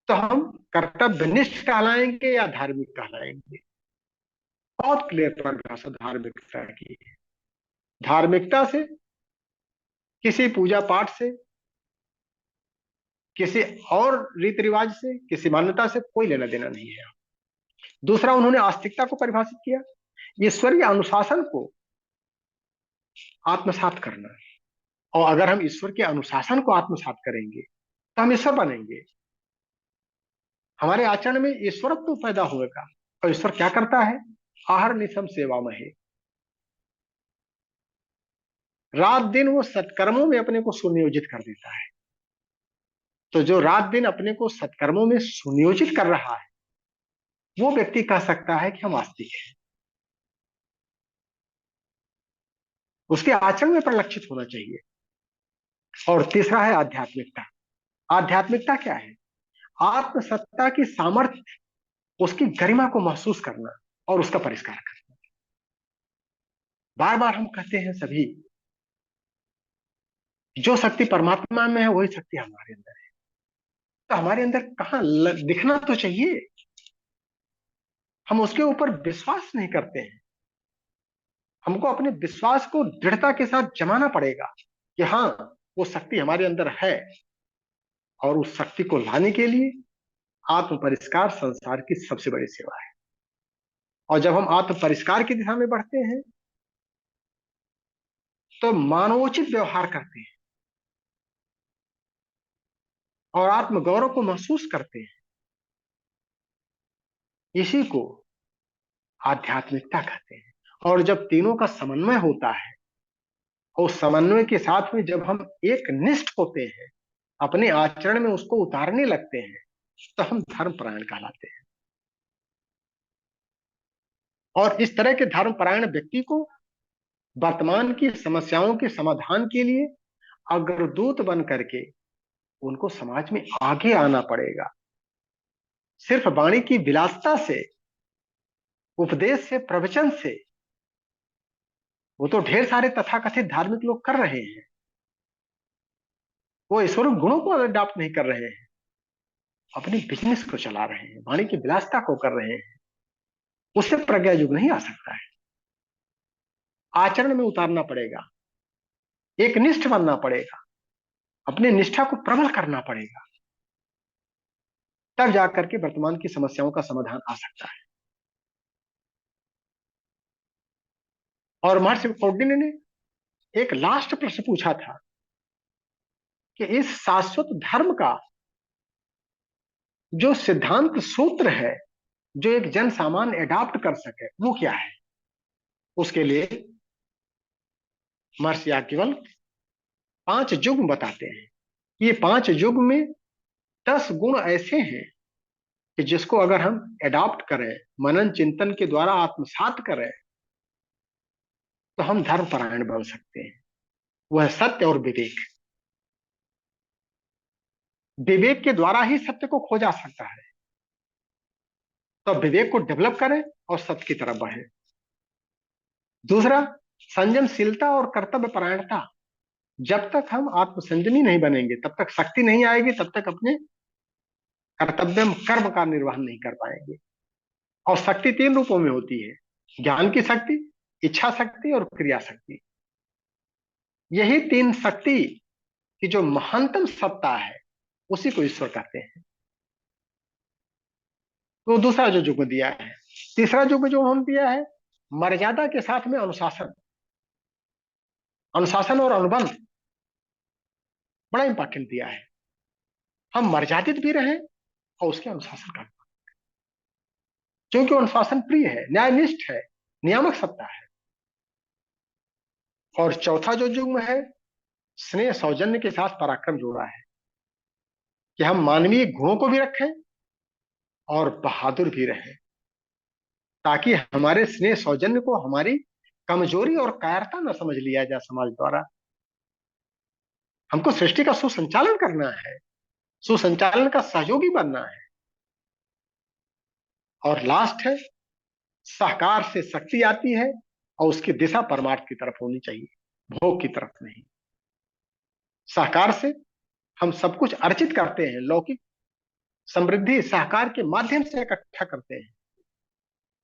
तो हम कर्तव्यनिष्ठ कहलाएंगे या धार्मिक कहलाएंगे? बहुत क्लियर परिभाषा धार्मिकता की है। धार्मिकता से, किसी पूजा पाठ से, किसी और रीति रिवाज से, किसी मान्यता से कोई लेना देना नहीं है। दूसरा, उन्होंने आस्तिकता को परिभाषित किया, ईश्वरीय अनुशासन को आत्मसात करना। और अगर हम ईश्वर के अनुशासन को आत्मसात करेंगे तो हम ईश्वर बनेंगे, हमारे आचरण में ईश्वरत्व पैदा होगा। और ईश्वर क्या करता है? आहर निशम सेवा महे, रात दिन वो सत्कर्मों में अपने को सुनियोजित कर देता है। तो जो रात दिन अपने को सत्कर्मों में सुनियोजित कर रहा है, वो व्यक्ति कह सकता है कि हम आस्तिक हैं। उसके आचरण में परिलक्षित होना चाहिए। और तीसरा है आध्यात्मिकता। आध्यात्मिकता क्या है? आत्मसत्ता की सामर्थ्य, उसकी गरिमा को महसूस करना और उसका परिष्कार करना। बार बार हम कहते हैं सभी, जो शक्ति परमात्मा में है वही शक्ति हमारे अंदर है। तो हमारे अंदर कहाँ दिखना तो चाहिए, हम उसके ऊपर विश्वास नहीं करते हैं। हमको अपने विश्वास को दृढ़ता के साथ जमाना पड़ेगा कि हाँ, वो शक्ति हमारे अंदर है। और उस शक्ति को लाने के लिए आत्म परिष्कार संसार की सबसे बड़ी सेवा है। और जब हम आत्म परिष्कार की दिशा में बढ़ते हैं तो मानवोचित व्यवहार करते हैं और आत्म गौरव को महसूस करते हैं। इसी को आध्यात्मिकता कहते हैं। और जब तीनों का समन्वय होता है और समन्वय के साथ में जब हम एक निष्ठ होते हैं, अपने आचरण में उसको उतारने लगते हैं, तो हम धर्मपरायण कहलाते हैं। और इस तरह के धर्मपरायण व्यक्ति को वर्तमान की समस्याओं के समाधान के लिए अग्रदूत बन करके उनको समाज में आगे आना पड़ेगा। सिर्फ वाणी की विलासता से, उपदेश से, प्रवचन से वो तो ढेर सारे तथाकथित धार्मिक लोग कर रहे हैं, वो ईश्वर गुणों को अडॉप्ट नहीं कर रहे हैं, अपने बिजनेस को चला रहे हैं, वाणी की विलासता को कर रहे हैं। उससे प्रज्ञा युग नहीं आ सकता है। आचरण में उतारना पड़ेगा, एक निष्ठ बनना पड़ेगा, अपनी निष्ठा को प्रबल करना पड़ेगा, तब जाकर के वर्तमान की समस्याओं का समाधान आ सकता है। और महर्षि कौंडिन्य ने एक लास्ट प्रश्न पूछा था कि इस शाश्वत धर्म का जो सिद्धांत सूत्र है, जो एक जन सामान्य एडॉप्ट कर सके, वो क्या है? उसके लिए महर्षि याज्ञवल्क्य 5 युग्म बताते हैं। ये 5 युग्म में 10 गुण ऐसे हैं कि जिसको अगर हम एडॉप्ट करें, मनन चिंतन के द्वारा आत्मसात करें, तो हम धर्मपरायण बन सकते हैं। वह सत्य और विवेक। विवेक के द्वारा ही सत्य को खोजा सकता है, तो विवेक को डेवलप करें और सत्य की तरफ बढ़े। दूसरा, संयमशीलता और कर्तव्य परायणता। जब तक हम आत्मसंयमी नहीं बनेंगे, तब तक शक्ति नहीं आएगी, तब तक अपने कर्तव्य कर्म का निर्वहन नहीं कर पाएंगे। और शक्ति 3 रूपों में होती है: ज्ञान की शक्ति, इच्छा शक्ति और क्रिया शक्ति। यही 3 शक्ति की जो महानतम सत्ता है, उसी को ईश्वर कहते हैं। तो दूसरा जो युग दिया है। तीसरा युग जो उन्होंने दिया है, मर्यादा के साथ में अनुशासन। अनुशासन और अनुबंध बड़ा इंपॉर्टेंट दिया है। हम मर्यादित भी रहें और उसके अनुशासन कर, क्योंकि अनुशासन प्रिय है, न्यायनिष्ठ है, नियामक सत्ता है। और चौथा जो युग है, स्नेह सौजन्य के साथ पराक्रम जोड़ा है, कि हम मानवीय गुणों को भी रखें और बहादुर भी रहें, ताकि हमारे स्नेह सौजन्य को हमारी कमजोरी और कायरता न समझ लिया जाए समाज द्वारा। हमको सृष्टि का सुसंचालन करना है, सुसंचालन का सहयोगी बनना है। और लास्ट है, सहकार से शक्ति आती है और उसकी दिशा परमार्थ की तरफ होनी चाहिए, भोग की तरफ नहीं। सहकार से हम सब कुछ अर्जित करते हैं, लौकिक समृद्धि सहकार के माध्यम से इकट्ठा करते हैं।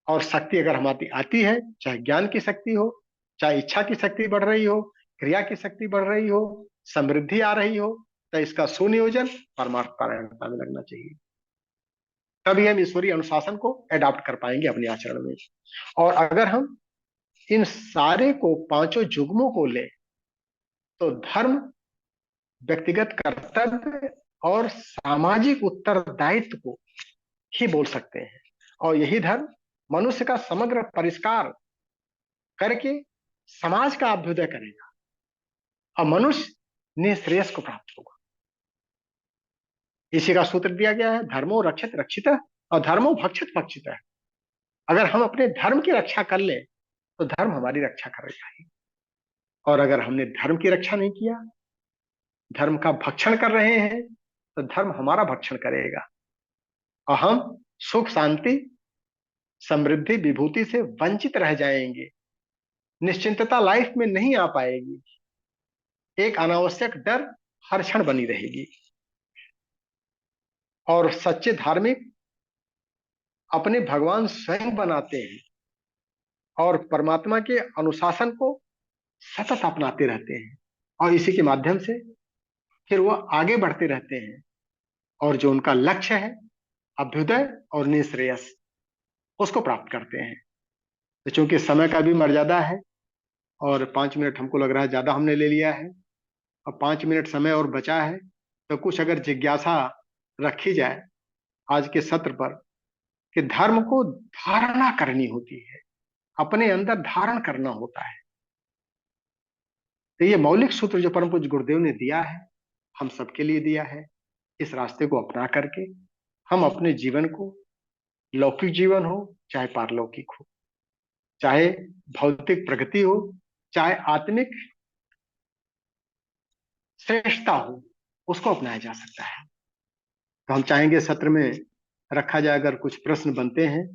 और शक्ति अगर हमारी आती है, चाहे ज्ञान की शक्ति हो, चाहे इच्छा की शक्ति बढ़ रही हो, क्रिया की शक्ति बढ़ रही हो, समृद्धि आ रही हो, तो इसका सुनियोजन परमार्थ पारायणता में लगना चाहिए। तभी हम ईश्वरीय अनुशासन को एडॉप्ट कर पाएंगे अपने आचरण में। और अगर हम इन सारे को, 5 युग्मों को ले, तो धर्म व्यक्तिगत कर्तव्य और सामाजिक उत्तरदायित्व को ही बोल सकते हैं। और यही धर्म मनुष्य का समग्र परिष्कार करके समाज का अभ्युदय करेगा और मनुष्य निःश्रेयस को प्राप्त होगा। इसी का सूत्र दिया गया है: धर्मो रक्षित रक्षितः और धर्मो भक्षित भक्षितः। अगर हम अपने धर्म की रक्षा कर ले, तो धर्म हमारी रक्षा करेगा ही। और अगर हमने धर्म की रक्षा नहीं किया, धर्म का भक्षण कर रहे हैं, तो धर्म हमारा भक्षण करेगा और हम सुख शांति समृद्धि विभूति से वंचित रह जाएंगे। निश्चिंतता लाइफ में नहीं आ पाएगी, एक अनावश्यक डर हर क्षण बनी रहेगी। और सच्चे धार्मिक अपने भगवान स्वयं बनाते हैं और परमात्मा के अनुशासन को सतत अपनाते रहते हैं, और इसी के माध्यम से फिर वो आगे बढ़ते रहते हैं। और जो उनका लक्ष्य है, अभ्युदय और निःश्रेयस, उसको प्राप्त करते हैं। तो चूंकि समय का भी मर्यादा है और 5 मिनट हमको लग रहा है ज्यादा हमने ले लिया है, और 5 मिनट समय और बचा है, तो कुछ अगर जिज्ञासा रखी जाए आज के सत्र पर, कि धर्म को धारणा करनी होती है, अपने अंदर धारण करना होता है। तो ये मौलिक सूत्र जो परम पूज्य गुरुदेव ने दिया है, हम सबके लिए दिया है। इस रास्ते को अपना करके हम अपने जीवन को, लौकिक जीवन हो चाहे पारलौकिक हो, चाहे भौतिक प्रगति हो चाहे आत्मिक श्रेष्ठता हो, उसको अपनाया जा सकता है। तो हम चाहेंगे सत्र में रखा जाए, अगर कुछ प्रश्न बनते हैं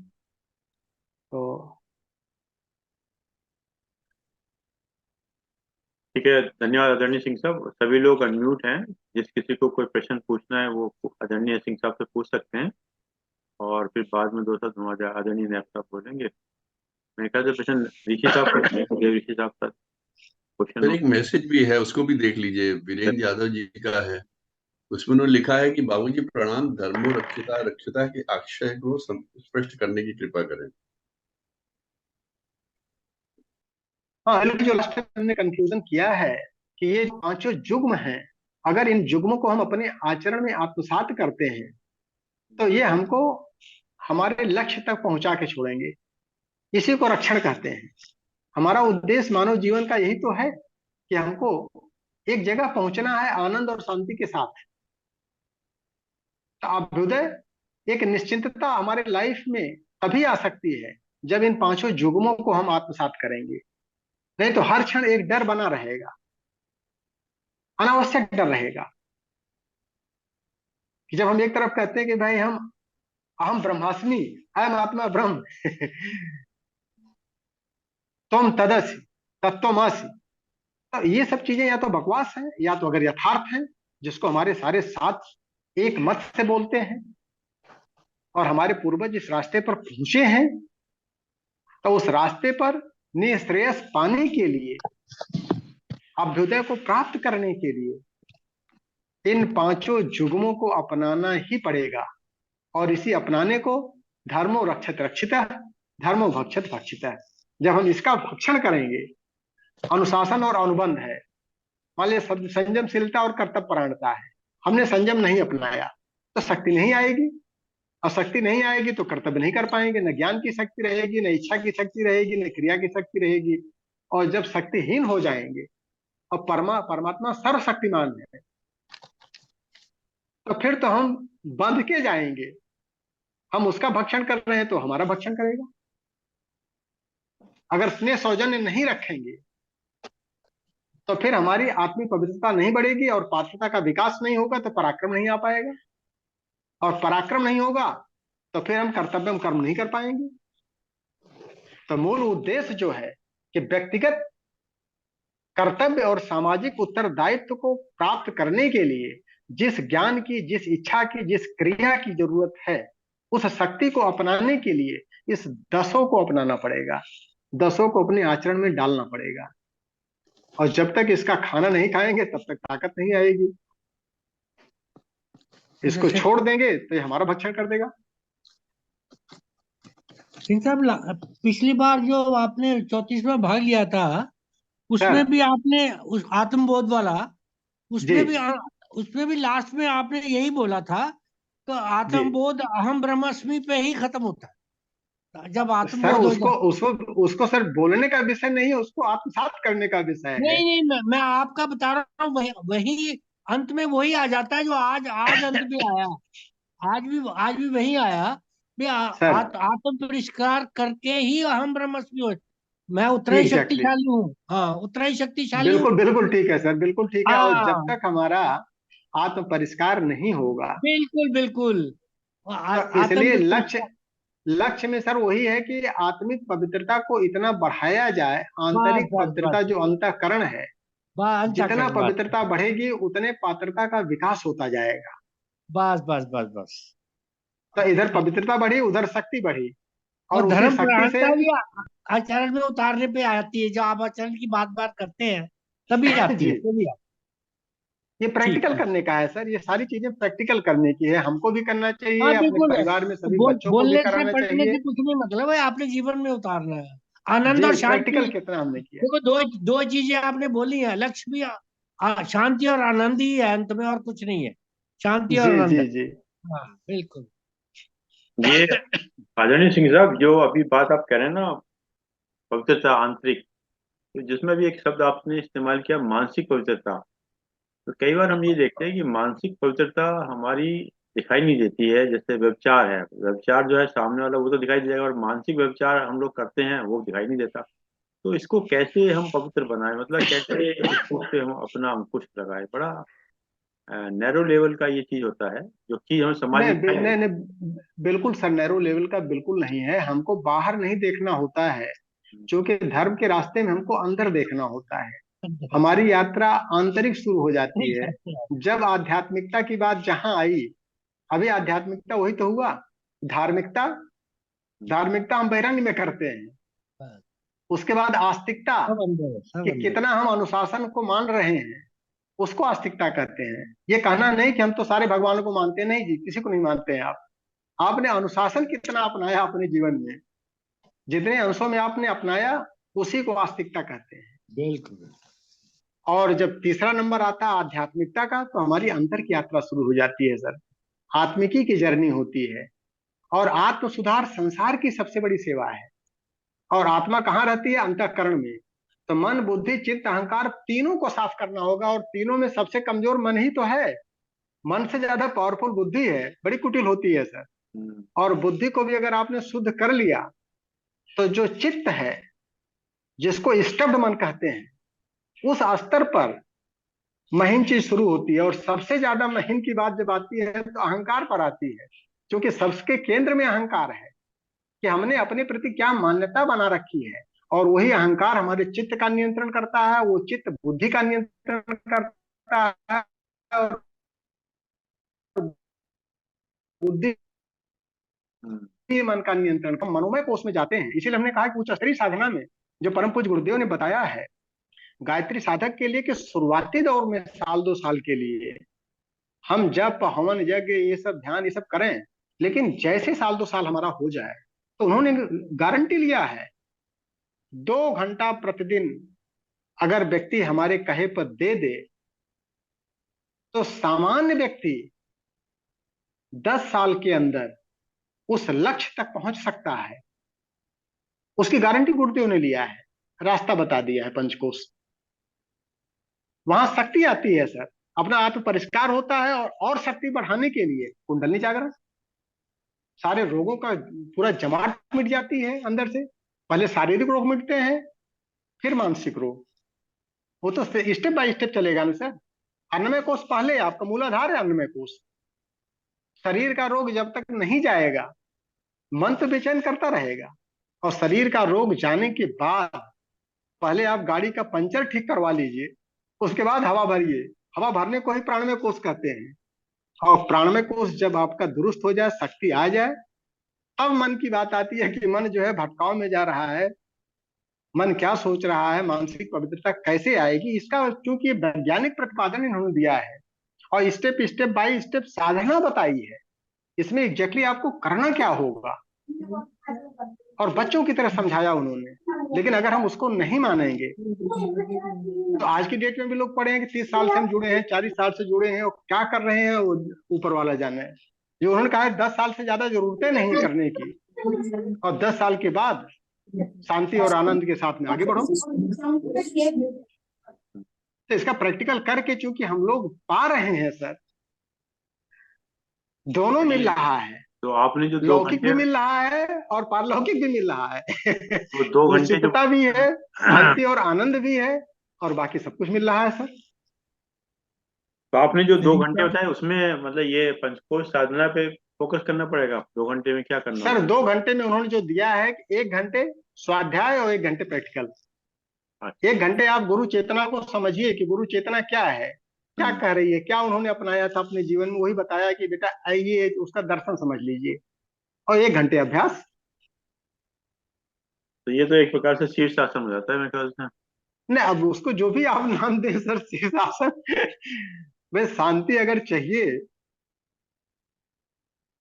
तो। ठीक है, धन्यवाद आदरणीय सिंह साहब। सभी लोग अनम्यूट हैं, जिस किसी को कोई प्रश्न पूछना है वो आदरणीय सिंह साहब से पूछ सकते हैं, और फिर बाद में दोस्तों हमारे आदरणीय नायब साहब बोलेंगे। मेरे ख्याल से प्रश्न ऋषि साहब का है, देव ऋषि साहब का क्वेश्चन सर हो। एक मैसेज भी है, उसको भी देख लीजिए, वीरेंद्र यादव जी का है। उसमें उन्होंने लिखा है कि बाबूजी प्रणाम, धर्मो रक्षिता रक्षिता के आशय को स्पष्ट करने की कृपा करें। हाँ, जो लास्ट में हमने कंक्लूजन किया है कि ये पांचों जुग्म हैं, अगर इन जुग्मों को हम अपने आचरण में आत्मसात करते हैं तो ये हमको हमारे लक्ष्य तक पहुंचा के छोड़ेंगे। इसी को रक्षण कहते हैं। हमारा उद्देश्य मानव जीवन का यही तो है कि हमको एक जगह पहुंचना है आनंद और शांति के साथ। तो अभ्युदय, एक निश्चिंतता हमारे लाइफ में तभी आ सकती है जब इन पांचों जुग्मों को हम आत्मसात करेंगे। नहीं तो हर क्षण एक डर बना रहेगा, अनावश्यक डर रहेगा। कि जब हम एक तरफ कहते हैं कि भाई हम अहम ब्रह्मास्मि, अयम आत्मा ब्रह्म तुम तदसि तत्त्वमसि, तो ये सब चीजें या तो बकवास है या तो अगर यथार्थ है, जिसको हमारे सारे साथ एक मत से बोलते हैं और हमारे पूर्वज इस रास्ते पर पहुंचे हैं, तो उस रास्ते पर निःश्रेयस पाने के लिए, अभ्युदय को प्राप्त करने के लिए इन पांचों जुगमों को अपनाना ही पड़ेगा। और इसी अपनाने को धर्मो रक्षत रक्षिता, धर्मो भक्षत भक्षिता। जब हम इसका भक्षण करेंगे, अनुशासन और अनुबंध है, मान लिया संयमशीलता और कर्तव्य परायणता है, हमने संयम नहीं अपनाया तो शक्ति नहीं आएगी, और शक्ति नहीं आएगी तो कर्तव्य नहीं कर पाएंगे। न ज्ञान की शक्ति रहेगी, न इच्छा की शक्ति रहेगी, न क्रिया की शक्ति रहेगी। और जब शक्तिहीन हो जाएंगे, और परमात्मा सर्वशक्तिमान है, तो फिर तो हम बंध के जाएंगे। हम उसका भक्षण कर रहे हैं तो हमारा भक्षण करेगा। अगर स्नेह सौजन्य नहीं रखेंगे तो फिर हमारी आत्मिक पवित्रता नहीं बढ़ेगी, और पात्रता का विकास नहीं होगा तो पराक्रम नहीं आ पाएगा, और पराक्रम नहीं होगा तो फिर हम कर्तव्य कर्म नहीं कर पाएंगे। तो मूल उद्देश्य जो है कि व्यक्तिगत कर्तव्य और सामाजिक उत्तरदायित्व को प्राप्त करने के लिए जिस ज्ञान की, जिस इच्छा की, जिस क्रिया की जरूरत है, उस शक्ति को अपनाने के लिए इस दसों को अपनाना पड़ेगा, दसों को अपने आचरण में डालना पड़ेगा। और जब तक इसका खाना नहीं खाएंगे तब तक ताकत नहीं आएगी। इसको जैसे छोड़ देंगे तो ये हमारा भक्षण कर देगा। सिंह साहब, पिछली बार जो आपने 34वां भाग लिया था, उसमें सर भी आपने उस आत्मबोध वाला, जी उसमें भी उसमें भी लास्ट में आपने यही बोला था, तो जी आत्मबोध अहम ब्रह्मास्मि पे ही खत्म होता है। जब सर, आत्मबोध हो उसको जाए, उसको उसको सर बोलने का विषय नहीं है, उसको आत्मसात करने का विषय है। नहीं नहीं, मैं आपका बता रहा हूँ, वही अंत में वही आ जाता है जो आज आज अंत में आया। आज भी वही आया भी सर आत्म परिष्कार करके ही अहम ब्रह्मास्मि हो। मैं उतना ही एग्जैक्टली, शक्तिशाली हूँ, हाँ उतना ही शक्तिशाली हूँ। बिल्कुल बिल्कुल ठीक है सर, बिल्कुल ठीक है। और जब हाँ तक हमारा आत्म परिष्कार नहीं होगा, बिल्कुल बिल्कुल। तो इसलिए आत्म लक्ष्य परिष्कार, लक्ष्य में सर वही है कि आत्मिक पवित्रता को इतना बढ़ाया जाए। बस आंतरिक बस पवित्रता बस जो अंतःकरण है, बस जितना अंतःकरण, बस पवित्रता बढ़ेगी उतने पात्रता का विकास होता जाएगा। बस बस बस बस। तो इधर पवित्रता बढ़ी, उधर शक्ति बढ़ी, और और उसी धर्म शक्ति से। प्रधानता भी आचरण में उतारने पे आती है। जब आप आचरण की बात बात करते हैं तभी आती है, जी, तभी ये ठीक प्रैक्टिकल ठीक। करने का है सर, ये सारी चीजें प्रैक्टिकल करने की है। हमको भी करना हाँ चाहिए, अपने बिल्कुल है। परिवार में सभी बच्चों को भी बोलने से कराना पढ़ने चाहिए। से कुछ नहीं, मतलब है आपने जीवन में उतारना है आनंद जी, और प्रैक्टिकल शांति। कितना हमने किया। देखो, दो दो चीजें आपने बोली हैं, लक्ष्य भी शांति और आनंद ही है अंत में, और कुछ नहीं है। शांति और जी आनंद जी है। जी हाँ बिल्कुल। ये आदरणीय सिंह साहब, जो अभी बात आप कह रहे हैं ना, पवित्रता आंतरिक, तो जिसमें भी एक शब्द आपने इस्तेमाल किया, मानसिक पवित्रता। तो कई बार हम ये देखते हैं कि मानसिक पवित्रता हमारी दिखाई नहीं देती है। जैसे व्यभिचार है, व्यभिचार जो है सामने वाला वो तो दिखाई दे जाएगा, और मानसिक व्यभिचार हम लोग करते हैं वो दिखाई नहीं देता। तो इसको कैसे हम पवित्र बनाएं, मतलब कैसे इसको से हम अपना अंकुश लगाए, बड़ा नैरो लेवल का ये चीज होता है, जो चीज हमें समाज नहीं में दिखाई नहीं नहीं, बिल्कुल सर नैरो लेवल का बिल्कुल नहीं है। हमको बाहर नहीं देखना होता है, क्योंकि धर्म के रास्ते में हमको अंदर देखना होता है। हमारी यात्रा आंतरिक शुरू हो जाती है जब आध्यात्मिकता की बात जहां आई। अभी आध्यात्मिकता वही तो हुआ। धार्मिकता, धार्मिकता हम बहिरंग में करते हैं। उसके बाद आस्तिकता, सब अंदर है, सब कि अंदर। कितना हम अनुशासन को मान रहे हैं, उसको आस्तिकता कहते हैं। ये कहना नहीं कि हम तो सारे भगवानों को मानते हैं, नहीं जी, किसी को नहीं मानते हैं आप। आपने अनुशासन कितना अपनाया अपने जीवन में, जितने अंशों में आपने अपनाया, उसी को आस्तिकता कहते हैं। बिल्कुल। और जब तीसरा नंबर आता है आध्यात्मिकता का, तो हमारी अंतर की यात्रा शुरू हो जाती है सर। आत्मिकी की जर्नी होती है। और आत्म सुधार संसार की सबसे बड़ी सेवा है। और आत्मा कहाँ रहती है? अंतःकरण में। तो मन, बुद्धि, चित्त, अहंकार, तीनों को साफ करना होगा। और तीनों में सबसे कमजोर मन ही तो है। मन से ज्यादा पावरफुल बुद्धि है, बड़ी कुटिल होती है सर। और बुद्धि को भी अगर आपने शुद्ध कर लिया, तो जो चित्त है, जिसको स्तब्ध मन कहते हैं, उस स्तर पर महीन चीज शुरू होती है। और सबसे ज्यादा महीन की बात जब आती है तो अहंकार पर आती है, क्योंकि सबके केंद्र में अहंकार है कि हमने अपने प्रति क्या मान्यता बना रखी है। और वही अहंकार हमारे चित्त का नियंत्रण करता है, वो चित्त बुद्धि का नियंत्रण करता है, और बुद्धि मन का नियंत्रण। हम मनोमय कोष में जाते हैं। इसीलिए हमने कहा कि उच्च स्तरीय साधना में जो परम पूज्य गुरुदेव ने बताया है गायत्री साधक के लिए, कि शुरुआती दौर में साल 2 साल के लिए हम जप, हवन, यज्ञ, ये सब ध्यान, ये सब करें। लेकिन जैसे साल 2 साल हमारा हो जाए, तो उन्होंने गारंटी लिया है 2 घंटा प्रतिदिन अगर व्यक्ति हमारे कहे पर दे दे, तो सामान्य व्यक्ति 10 साल के अंदर उस लक्ष्य तक पहुंच सकता है। उसकी गारंटी गुरुदेव ने लिया है, रास्ता बता दिया है पंचकोश। वहां शक्ति आती है सर, अपना आत्म परिष्कार होता है। और शक्ति बढ़ाने के लिए कुंडलनी जागरण, सारे रोगों का पूरा जमाट मिट जाती है अंदर से। पहले शारीरिक रोग मिटते हैं, फिर मानसिक रोग। वो तो स्टेप बाय स्टेप चलेगा ना सर। अन्नमय कोष पहले, आपका मूलाधार है अन्नमय कोष। शरीर का रोग जब तक नहीं जाएगा, मन तो बेचैन करता रहेगा। और शरीर का रोग जाने के बाद पहले आप गाड़ी का पंचर ठीक करवा लीजिए, उसके बाद हवा भरिए। हवा भरने को ही प्राणमय कोष कहते हैं। और प्राणमय कोष जब आपका दुरुस्त हो जाए, शक्ति आ जाए, तब मन की बात आती है कि मन जो है भटकाव में जा रहा है। मन क्या सोच रहा है, मानसिक पवित्रता कैसे आएगी, इसका क्योंकि ये वैज्ञानिक प्रतिपादन इन्होंने दिया है। और स्टेप बाय स्टेप साधना बताई है। इसमें एग्जैक्टली आपको करना क्या होगा, और बच्चों की तरह समझाया उन्होंने। लेकिन अगर हम उसको नहीं मानेंगे, तो आज की डेट में भी लोग पढ़े हैं कि 30 साल से हम जुड़े हैं, 40 साल से जुड़े हैं, और क्या कर रहे हैं वो ऊपर वाला जाने। जो उन्होंने कहा है 10 साल से ज्यादा जरूरतें नहीं करने की, और 10 साल के बाद शांति और आनंद के साथ में आगे बढ़ो। तो इसका प्रैक्टिकल करके चूंकि हम लोग पा रहे हैं सर, दोनों मिल रहा है। तो आपने जो 2 लौकिक घंटे, भी मिल रहा है और पारलौकिक भी मिल रहा है। वो 2 घंटे जो निश्चितता भी है, शांति और आनंद भी है, और बाकी सब कुछ मिल रहा है सर। तो आपने जो 2 सही घंटे कहा। बताए, उसमें मतलब ये पंचकोश साधना पे फोकस करना पड़ेगा। 2 घंटे में क्या करना सर होगा? 2 घंटे में उन्होंने जो दिया है कि 1 घंटे स्वाध्याय और 1 घंटे प्रैक्टिकल। अच्छा। 1 घंटे आप गुरु चेतना को समझिए कि गुरु चेतना क्या है, क्या कह रही है, क्या उन्होंने अपनाया था अपने जीवन में, वही बताया कि बेटा आइए उसका दर्शन समझ लीजिए। और 1 घंटे अभ्यास। तो ये तो एक प्रकार से शीर्षासन हो जाता है मेरे ख्याल से। नहीं, अब उसको जो भी आप नाम दें सर, शीर्षासन। वे शांति अगर चाहिए,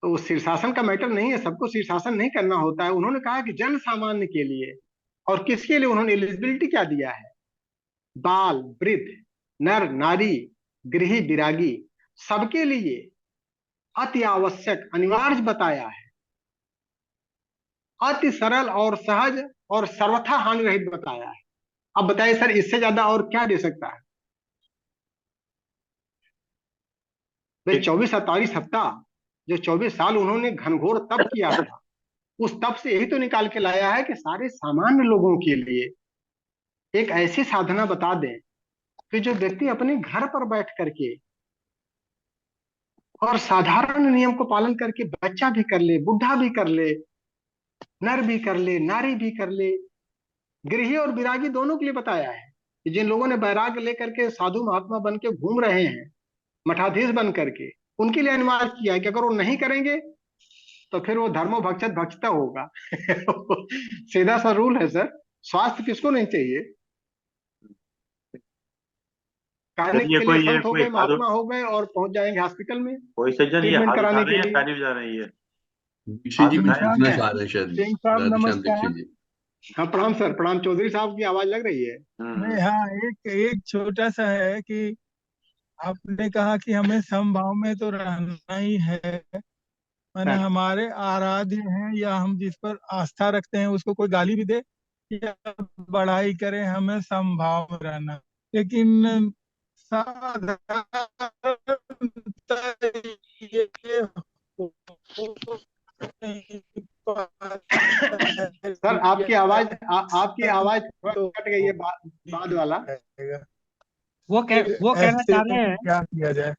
तो वो शीर्षासन का मैटर नहीं है। सबको शीर्षासन नहीं करना होता है। उन्होंने कहा कि जन सामान्य के लिए। और किसके लिए उन्होंने एलिजिबिलिटी क्या दिया है? बाल, वृद्ध, नर, नारी, गृही, विरागी, सबके लिए अति आवश्यक, अनिवार्य बताया है। अति सरल और सहज और सर्वथा हानि रहित बताया है। अब बताइए सर, इससे ज्यादा और क्या दे सकता है? वे 24-48 हफ्ता, जो 24 साल उन्होंने घनघोर तप किया था, उस तप से यही तो निकाल के लाया है कि सारे सामान्य लोगों के लिए एक ऐसी साधना बता दें कि जो व्यक्ति अपने घर पर बैठ करके और साधारण नियम को पालन करके बच्चा भी कर ले, बुढ़ा भी कर ले, नर भी कर ले, नारी भी कर ले, गृही और विरागी दोनों के लिए बताया है कि जिन लोगों ने वैराग्य लेकर के साधु महात्मा बन के घूम रहे हैं, मठाधीश बन करके, उनके लिए अनिवार्य किया है कि अगर वो नहीं करेंगे तो फिर वो धर्मो भक्षत भक्षता होगा। सीधा सा रूल है सर। स्वास्थ्य किसको नहीं चाहिए? कहने सर ये के लिए कोई संत हो गए, महात्मा हो गए और पहुंच जाएंगे हॉस्पिटल में कोई सज्जन ये ट्रीटमेंट हाथ उठा कराने रहे के हैं, लिए। ताली बजा रहे हैं ये। ऋषि जी आप कुछ सुनाएं। पूछना चाह रहे हैं शायद, सिंह साहब राधेश्याम नमस्कार। दीक्षित जी। हाँ प्रणाम सर, प्रणाम। चौधरी साहब की आवाज लग रही है। नहीं, हाँ, एक एक छोटा सा है कि आपने कहा कि हमें समभाव में तो रहना ही है, माने सर हमारे आराध्य हैं या हम जिस पर आस्था रखते हैं उसको कोई गाली भी दे या बड़ाई करे, हमें समभाव में रहना। लेकिन साधारणतः ये हो नहीं पाता है सर आपकी आवाज आपकी आवाज थोड़ा तो कट गई है, बाद वाला। वो कहना ऐसे चाह रहे हैं, क्या किया जाए?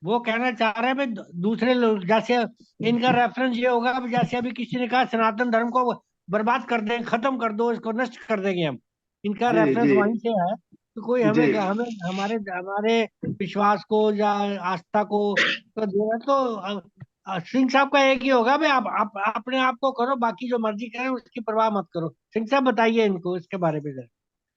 वो कहना चाह रहे हैं भाई, दूसरे लोग जैसे इनका रेफरेंस ये होगा कि जैसे अभी किसी ने कहा सनातन धर्म को बर्बाद कर दें, खत्म कर दो, इसको नष्ट कर देंगे हम। इनका जी रेफरेंस जी वहीं से है। तो कोई जी हमें हमें हमारे हमारे विश्वास को या आस्था को तो देना, तो सिंह साहब का एक ही होगा भाई, आप अपने आप को करो, बाकी जो मर्जी करें उसकी परवाह मत करो। सिंह साहब बताइए इनको इसके बारे में जरा।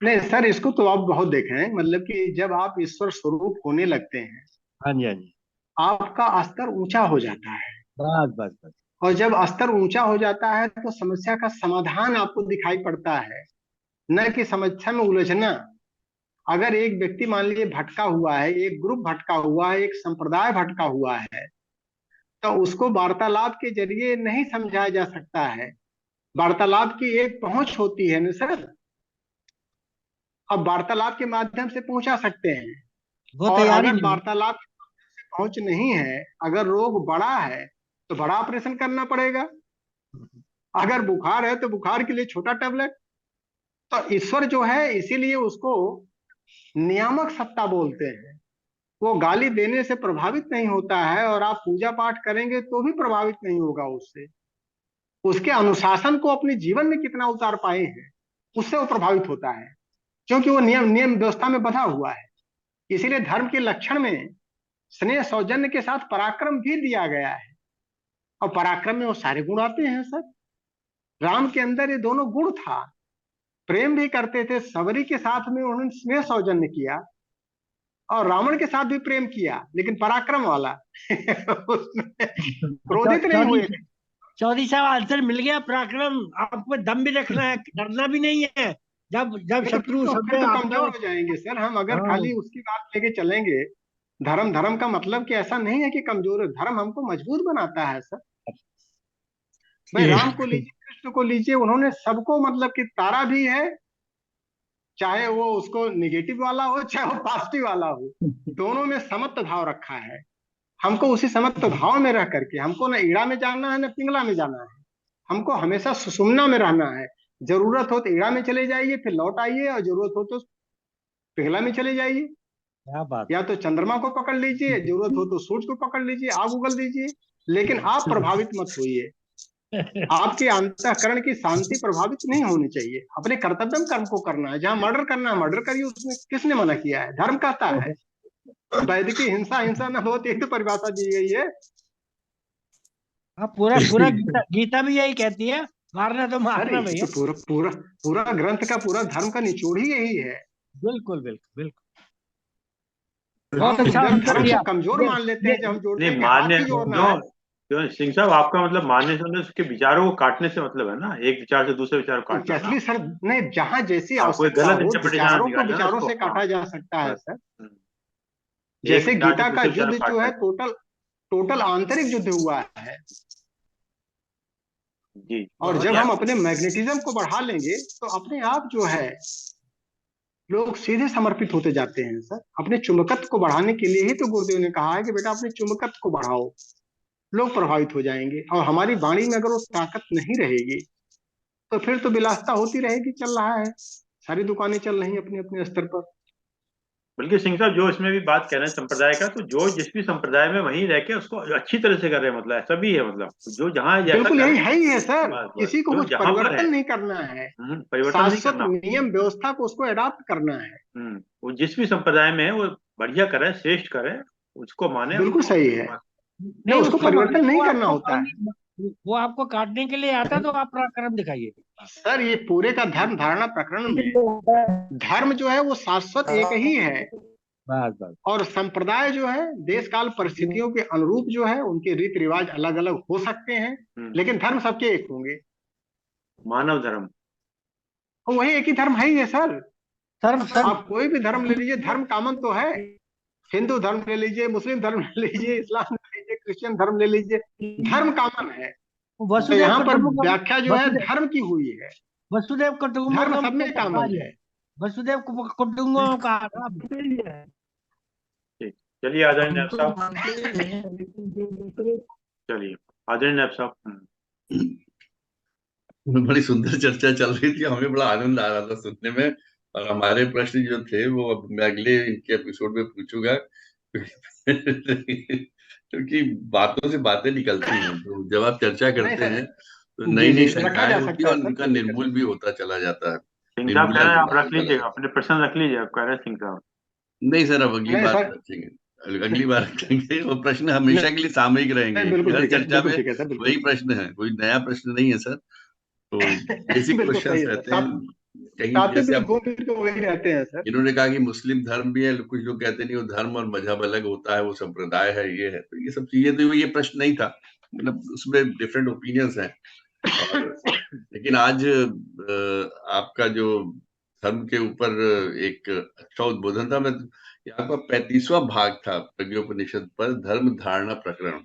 नहीं सर, इसको तो आप बहुत देखे हैं, मतलब कि जब आप ईश्वर स्वरूप होने लगते हैं, हाँ जी, हाँ जी। आपका स्तर ऊंचा हो जाता है। बस बस बस। और जब स्तर ऊंचा हो जाता है तो समस्या का समाधान आपको दिखाई पड़ता है, न कि समस्या में उलझना। अगर एक व्यक्ति मान लीजिए भटका हुआ है, एक ग्रुप भटका हुआ है, एक संप्रदाय भटका हुआ है, तो उसको वार्तालाप के जरिए नहीं समझाया जा सकता है। वार्तालाप की एक पहुंच होती है ना सर। अब वार्तालाप के माध्यम से पहुंचा सकते हैं। वो और तैयारी अगर नहीं। वार्तालाप से पहुंच नहीं है, अगर रोग बड़ा है तो बड़ा ऑपरेशन करना पड़ेगा। अगर बुखार है तो बुखार के लिए छोटा टेबलेट। तो ईश्वर जो है, इसीलिए उसको नियामक सत्ता बोलते हैं। वो गाली देने से प्रभावित नहीं होता है, और आप पूजा पाठ करेंगे तो भी प्रभावित नहीं होगा उससे। उसके अनुशासन को अपने जीवन में कितना उतार पाए हैं, उससे वो प्रभावित होता है, क्योंकि वो नियम नियम व्यवस्था में बंधा हुआ है। इसीलिए धर्म के लक्षण में स्नेह सौजन्य के साथ पराक्रम भी दिया गया है। और पराक्रम में वो सारे गुण आते हैं सर। राम के अंदर ये दोनों गुण था। प्रेम भी करते थे, सबरी के साथ में उन्होंने स्नेह सौजन्य किया, और रावण के साथ भी प्रेम किया, लेकिन पराक्रम वाला। उसमें क्रोधित नहीं चौधरी हुए थे। चौधरी साहब आंसर मिल गया। पराक्रम, आपको दम भी रखना है, डरना भी नहीं है। जब जब नहीं तो शत्रु फिर सामने तो आपको। कमजोर हो जाएंगे सर हम, अगर हाँ खाली उसकी बात लेके चलेंगे। धर्म धर्म का मतलब कि ऐसा नहीं है कि कमजोर है, धर्म हमको मजबूत बनाता है सर। भाई राम को लीजिए, कृष्ण को लीजिए, उन्होंने सबको मतलब कि तारा भी है, चाहे वो उसको निगेटिव वाला हो चाहे वो पॉजिटिव वाला हो, दोनों में समत्व भाव रखा है। हमको उसी समत्व भाव में रह करके, हमको ना ईड़ा में जाना है ना पिंगला में जाना है। हमको हमेशा सुषुम्ना में रहना है। जरूरत हो तो ईड़ा में चले जाइए, फिर लौट आइए, और जरूरत हो तो पिघला में चले जाइए। क्या बात। या तो चंद्रमा को पकड़ लीजिए, जरूरत हो तो सूरज को पकड़ लीजिए, आग उगल दीजिए, लेकिन आप प्रभावित मत होइए। आपके अंतःकरण की शांति प्रभावित नहीं होनी चाहिए। अपने कर्तव्य कर्म को करना है। जहां मर्डर करना है मर्डर करिए, उसमें किसने मना किया है? धर्म कहता है। वैदिक की हिंसा हिंसा न हो, एक तो परिभाषा दी गई है। हाँ, पूरा पूरा गीता गीता भी यही कहती है, मारना तो सर मारना ये भैया। तो पूरा पूरा पूरा ग्रंथ का, पूरा धर्म का निचोड़ ही यही है। बिल्कुल बिल्कुल बिल्कुल। बहुत हम अच्छा जब आंसर धर्म को दिया। कमजोर ये मान लेते हैं, जब हम जोड़ते नहीं हैं कि मारने हाथ ही जोड़ना क्यों है। क्यों सिंह साहब, आपका मतलब मारने से मतलब उसके विचारों को काटने से मतलब है ना, एक विचार से दूसरे विचार को काटना ना। जैसली सर, नहीं, जहां जैसी हाँ, कोई आवश्यकता गलत हो, इंटरप्रिटेशन विचारों को निकालना ना विचारों इसको। से हाँ काटा जा सकता है बस। सर। हम्म, एक जैसे विचार से गीता का दूसरे विचार युद्ध को जो काटना है, है। टोटल टोटल आंतरिक युद्ध हुआ है। जी और बहुत जब ही हम अपने मैग्नेटिज्म को बढ़ा लेंगे तो अपने आप जो है लोग सीधे समर्पित होते जाते हैं सर। अपने चुंबकत्व को बढ़ाने के लिए ही तो गुरुदेव ने कहा है कि बेटा अपने चुंबकत्व को बढ़ाओ, लोग प्रभावित हो जाएंगे। और हमारी वाणी में अगर वो ताकत नहीं रहेगी तो फिर तो विलासिता होती रहेगी। चल रहा है, सारी दुकानें चल रही अपने अपने स्तर पर। बल्कि सिंह साहब जो इसमें भी बात कह रहे हैं संप्रदाय का, तो जो जिस भी संप्रदाय में वहीं रह के उसको अच्छी तरह से कर रहे हैं, मतलब ऐसा भी है, मतलब जो जहाँ जैसा बिल्कुल कर यही रहे है ही है हैं, सर, बस बस किसी को जो कुछ जहाँ पर है, परिवर्तन नहीं करना है, परिवर्तन नहीं शाश्वत करना। नियम व्यवस्था को उसको अडॉप्ट करना है। वो जिस भी संप्रदाय में है वो बढ़िया करे, श्रेष्ठ करे, उसको माने, बिल्कुल उसको सही है, बस। नहीं नहीं उसको उसको परिवर्तन नहीं वो करना आपको होता है। वो आपको काटने के लिए आता है, तो आप पराक्रम दिखाइए। सर ये पूरे का धर्म धारणा प्रकरण में धर्म जो है वो शाश्वत एक ही है, बस बस। और संप्रदाय जो है देश काल परिस्थितियों के अनुरूप जो है उनके रीति रिवाज अलग अलग हो सकते हैं, लेकिन धर्म सबके एक होंगे। मानव धर्म। और वही एक ही धर्म है ही है सर। सर सर आप कोई भी धर्म ले लीजिए, धर्म कामन तो है। हिंदू धर्म ले लीजिए, मुस्लिम धर्म ले लीजिए, इस्लाम ले लीजिए, क्रिश्चियन धर्म ले लीजिए, धर्म कामन है। तो वसुदेव यहाँ पर कुटुंबकम, व्याख्या जो है वसुदेव धर्म की हुई है, वसुदेव धर्म कुटुंबकम सब में कामन है। वसुदेव कुटुंबकम का आप ठीक, चलिए आदरणीय नायब तो साहब, मानते ही हैं, लेकिन जो दूसरे चलिए आदरणीय नायब साहब। बड़ी सुंदर चर्चा चल रही थी, हमें बड़ा आनंद आ रहा था सुनने में। और हमारे प्रश्न जो थे वो अब मैं अगले इनके एपिसोड में पूछूंगा, क्योंकि बातों से बातें निकलती हैं, तो जब आप चर्चा नहीं करते सर, हैं तो जी नई जी नई रखा शंकाएं जा होती सकता हैं है और सर, उनका कोई दिक्कत निर्मूल नहीं। भी होता चला जाता है, सिंह साहब कह निर्मूलन रहे हैं आप होता रख चला लीजिएगा, जाता अपने प्रश्न रख लीजिए, आप कह रहे हैं सिंह साहब। है। नहीं सर, अब अगली नहीं बार सर, रखेंगे, अगली बार रखेंगे। वो प्रश्न हमेशा के लिए सामयिक रहेंगे, नहीं बिल्कुल हर ठीक है, चर्चा बिल्कुल में ठीक है सर, बिल्कुल वही प्रश्न है, कोई नया प्रश्न नहीं है सर। तो बेसिक बिल्कुल सही क्वेश्चंस है सर। रहते हैं कहीं, सातवें जैसे भी आप घूम फिर के वही रहते हैं सर। इन्होंने कहा कि मुस्लिम धर्म भी है, कुछ लोग कहते नहीं वो धर्म और मजहब अलग होता है, वो संप्रदाय है, ये है, तो ये सब चीजें, तो ये प्रश्न नहीं था, मतलब उसमें डिफरेंट ओपिनियंस हैं। और लेकिन आज आपका जो धर्म के ऊपर एक अच्छा उद्बोधन था, मैं यहाँ का 35वां भाग था प्रज्ञोपनिषद पर, धर्म धारणा प्रकरण।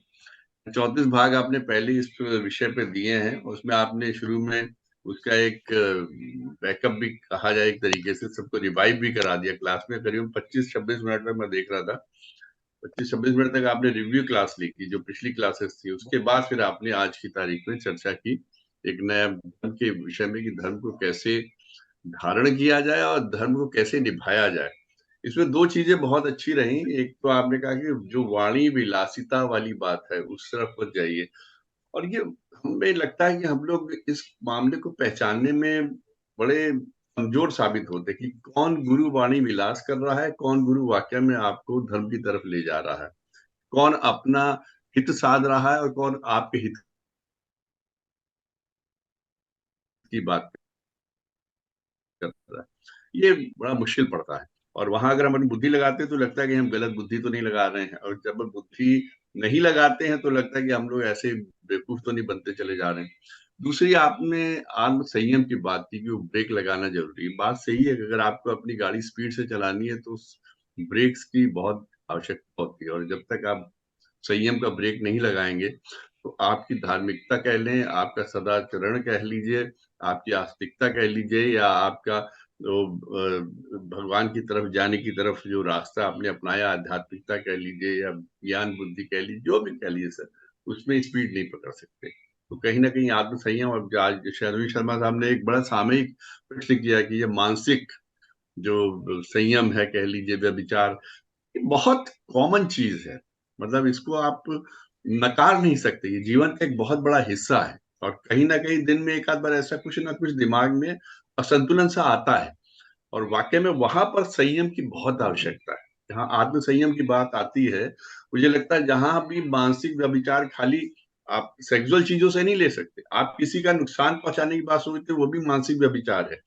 34 भाग आपने पहले इस विषय पे दिए हैं, उसमें आपने शुरू में उसका एक बैकअप भी कहा जाए, एक तरीके से सबको रिवाइव भी करा दिया क्लास में। करीब 25-26 मिनट तक मैं देख रहा था, 25-26 मिनट तक आपने रिव्यू क्लास ली थी जो पिछली क्लासेस थी, उसके बाद फिर आपने आज की तारीख में चर्चा की एक नया धर्म के विषय में, कि धर्म को कैसे धारण किया जाए और धर्म को कैसे निभाया जाए। इसमें दो चीजें बहुत अच्छी रही। एक तो आपने कहा कि जो वाणी विलासिता वाली बात है उस तरफ मत जाइए, और ये हमें लगता है कि हम लोग इस मामले को पहचानने में बड़े कमजोर साबित होते हैं, कि कौन गुरु वाणी विलास कर रहा है, कौन गुरु वाक्य में आपको धर्म की तरफ ले जा रहा है, कौन अपना हित साध रहा है और कौन आपके हित की बात कर रहा है। ये बड़ा मुश्किल पड़ता है, और वहां अगर हम अपनी बुद्धि लगाते हैं तो लगता है कि हम गलत बुद्धि तो नहीं लगा रहे हैं, और जब बुद्धि नहीं लगाते हैं तो लगता है कि हम लोग ऐसे बेवकूफ तो नहीं बनते चले जा रहे हैं। दूसरी, आपने आत्म संयम की बात की कि वो ब्रेक लगाना जरूरी है। बात सही है कि अगर आपको अपनी गाड़ी स्पीड से चलानी है तो ब्रेक्स की बहुत आवश्यकता होती है, और जब तक आप संयम का ब्रेक नहीं लगाएंगे तो आपकी धार्मिकता कह लें, आपका सदाचरण कह लीजिए, आपकी आस्तिकता कह लीजिए, या आपका भगवान की तरफ जाने की तरफ जो रास्ता आपने अपनाया, आध्यात्मिकता कह लीजिए या ज्ञान बुद्धि कह लीजिए, जो भी कह लीजिए सर, उसमें स्पीड नहीं पकड़ सकते। तो कहीं ना कहीं आत्म संयम, और आज शर्मी शर्मा साहब ने एक बड़ा सामयिक प्रश्न किया कि ये मानसिक जो संयम है कह लीजिए, व्यभिचार, ये बहुत कॉमन चीज है, मतलब इसको आप नकार नहीं सकते, ये जीवन का एक बहुत बड़ा हिस्सा है। और कहीं ना कहीं दिन में एक आध बार ऐसा कुछ ना कुछ दिमाग में असंतुलन सा आता है, और वाकई में वहां पर संयम की बहुत आवश्यकता है। जहाँ आत्म संयम की बात आती है, मुझे लगता है जहां भी मानसिक व्यभिचार खाली आप सेक्सुअल चीजों से नहीं ले सकते, आप किसी का नुकसान पहुंचाने की बात सोचते, वो भी मानसिक व्यभिचार है।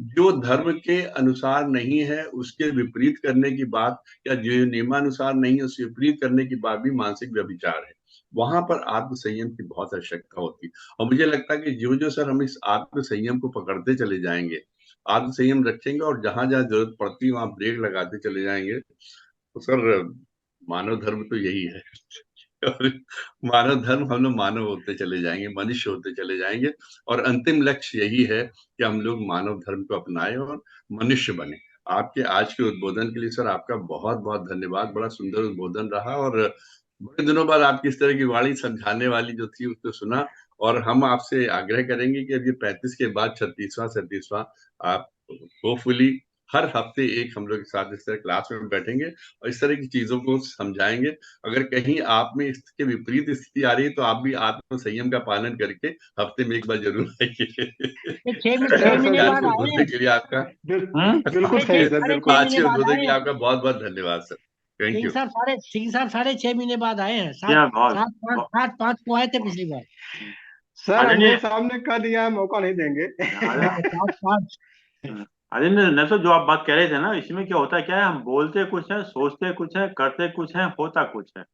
जो धर्म के अनुसार नहीं है उसके विपरीत करने की बात, या जो नियमानुसार नहीं है उसके विपरीत करने की बात भी मानसिक व्यभिचार है। वहां पर आत्म संयम की बहुत आवश्यकता होती है, और मुझे लगता है कि जो जो सर हम इस आत्म संयम को पकड़ते चले जाएंगे, आत्म संयम रखेंगे, और जहां जहां जरूरत पड़ती है वहां ब्रेक लगाते चले जाएंगे, तो सर मानव धर्म तो यही है। और मानव धर्म, हम लोग मानव होते चले जाएंगे, मनुष्य होते चले जाएंगे, और अंतिम लक्ष्य यही है कि हम लोग मानव धर्म को अपनाएं और मनुष्य बने। आपके आज के उद्बोधन के लिए सर आपका बहुत बहुत धन्यवाद, बड़ा सुंदर उद्बोधन रहा, और बड़े दिनों बाद आपकी इस तरह की वाणी समझाने वाली जो थी उसको सुना। और हम आपसे आग्रह करेंगे कि अब ये 35 के बाद 36वां 37वां आप होपफुली हर हफ्ते एक हम लोग के साथ इस तरह क्लास में बैठेंगे और इस तरह की चीजों को समझाएंगे। अगर कहीं आप में इसके विपरीत स्थिति आ रही है तो आप भी आत्म संयम का पालन करके हफ्ते में एक बार जरूर आइए। ये 6 महीने बाद आए बोलने हैं। के लिए आपका बिल्कुल सही सर, साढ़े बिल्कुल। 6 अच्छे महीने बाद उद्बोधन आए के लिए हैं। आपका बहुत बहुत धन्यवाद sir. Thank you. Singh sir 6.5 महीने बाद आए हैं। जी हाँ, बहुत 7-5 को आए थे पिछली बार। सर आदरणीय हमने सामने कह दिया, मौका नहीं देंगे। 7-5 आदरणीय नरसर, जो आप बात कह रहे थे ना, इसमें क्या होता है, क्या है, हम बोलते कुछ है, सोचते कुछ है, करते कुछ है, होता कुछ है।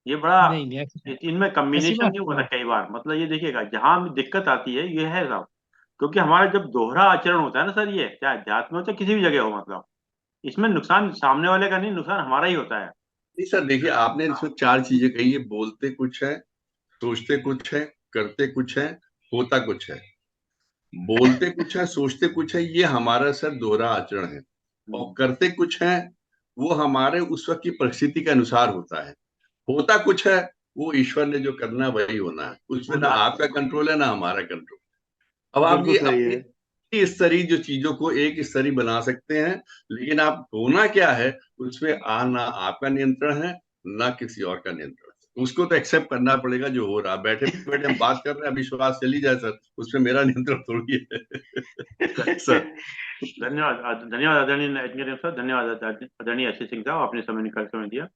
ये बड़ा नहीं नहीं ऐसी इनमें ऐसी कम्बिनेशन बात नहीं नहीं होता है। कई बार। मतलब ये देखिएगा, जहां हमें दिक्कत आती है ये है साहब, क्योंकि हमारा जब दोहरा आचरण होता है ना सर, ये चाहे अध्यात्म हो चाहे किसी भी जगह हो, मतलब इसमें नुकसान सामने वाले का नहीं, नुकसान हमारा ही होता है। नहीं सर, देखिए आपने इसमें 4 चीजें कही है। बोलते कुछ है, सोचते कुछ है, करते कुछ है, होता कुछ है। बोलते कुछ है, सोचते कुछ है, ये हमारा सर दोहरा आचरण है। और करते कुछ है, वो हमारे उस वक्त की परिस्थिति के अनुसार होता है। होता कुछ है, वो ईश्वर ने जो करना है वही होना है। उसमें ना आपका कंट्रोल है ना हमारा कंट्रोल। अब आप बिल्कुल ये सही अपनी है। स्तरीय जो चीजों को एक स्तरीय बना सकते हैं, लेकिन आप होना क्या है उसमें ना आपका नियंत्रण है ना किसी और का नियंत्रण है। उसको तो एक्सेप्ट करना पड़ेगा जो हो रहा है। बैठे बैठे हम बात कर रहे हैं, विश्वास चली जाए सर, उसमें मेरा नियंत्रण थोड़ी है। सर धन्यवाद, धन्यवाद आदरणीय एचके सर, धन्यवाद आदरणीय एस सिंह साहब, आपने समय निकाल समय दिया।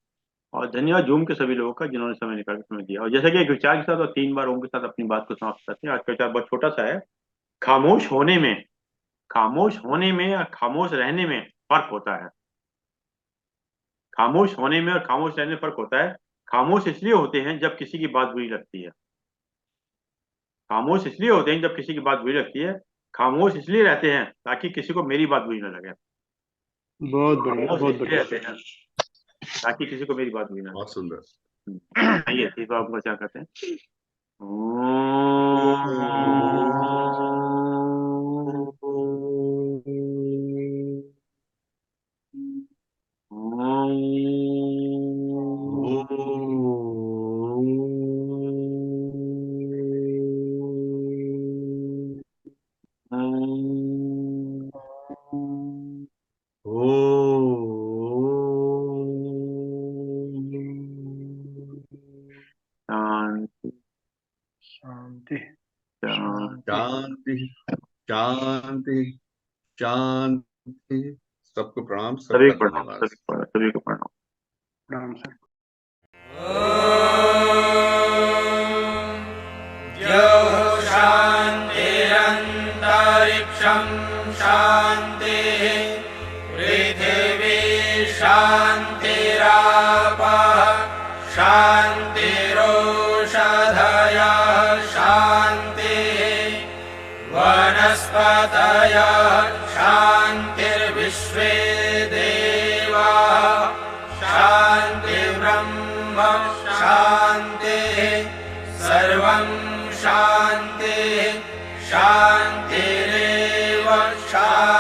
और धन्यवाद जूम के सभी लोगों का जिन्होंने समय निकाल के समय दिया। और जैसे कि एक विचार के साथ और 3 बार ओम के साथ अपनी बात को समाप्त करते हैं। आज का विचार बहुत छोटा सा है। खामोश होने में, खामोश होने में या खामोश रहने में फर्क होता है। खामोश होने में और खामोश रहने में फर्क होता है। खामोश इसलिए होते हैं जब किसी की बात बुरी लगती है। खामोश इसलिए होते हैं जब किसी की बात बुरी लगती है। खामोश इसलिए रहते हैं ताकि किसी को मेरी बात बुरी ना लगे। बहुत बढ़िया, खामोश बहुत इसलिए बढ़िया। रहते हैं ताकि किसी को मेरी बात बुरी ना बहुत सुंदर। लगे। आइए इस बात को क्या कहते हैं। शांति, शांति शांति शांति। सबको प्रणाम, सभी सबका को प्रणाम, धन्यवाद। सभी को प्रणाम। प्रणाम सर। शान्तिरन्तरिक्षं शान्तिः पृथिवी शान्तिरापः शान्तिरोषधयः शान्तिः वनस्पतयः शान्तिर्विश्वे देवाः शान्तिर्ब्रह्म शान्तिः सर्वं शान्तिः शान्तिरेव शान्तिः।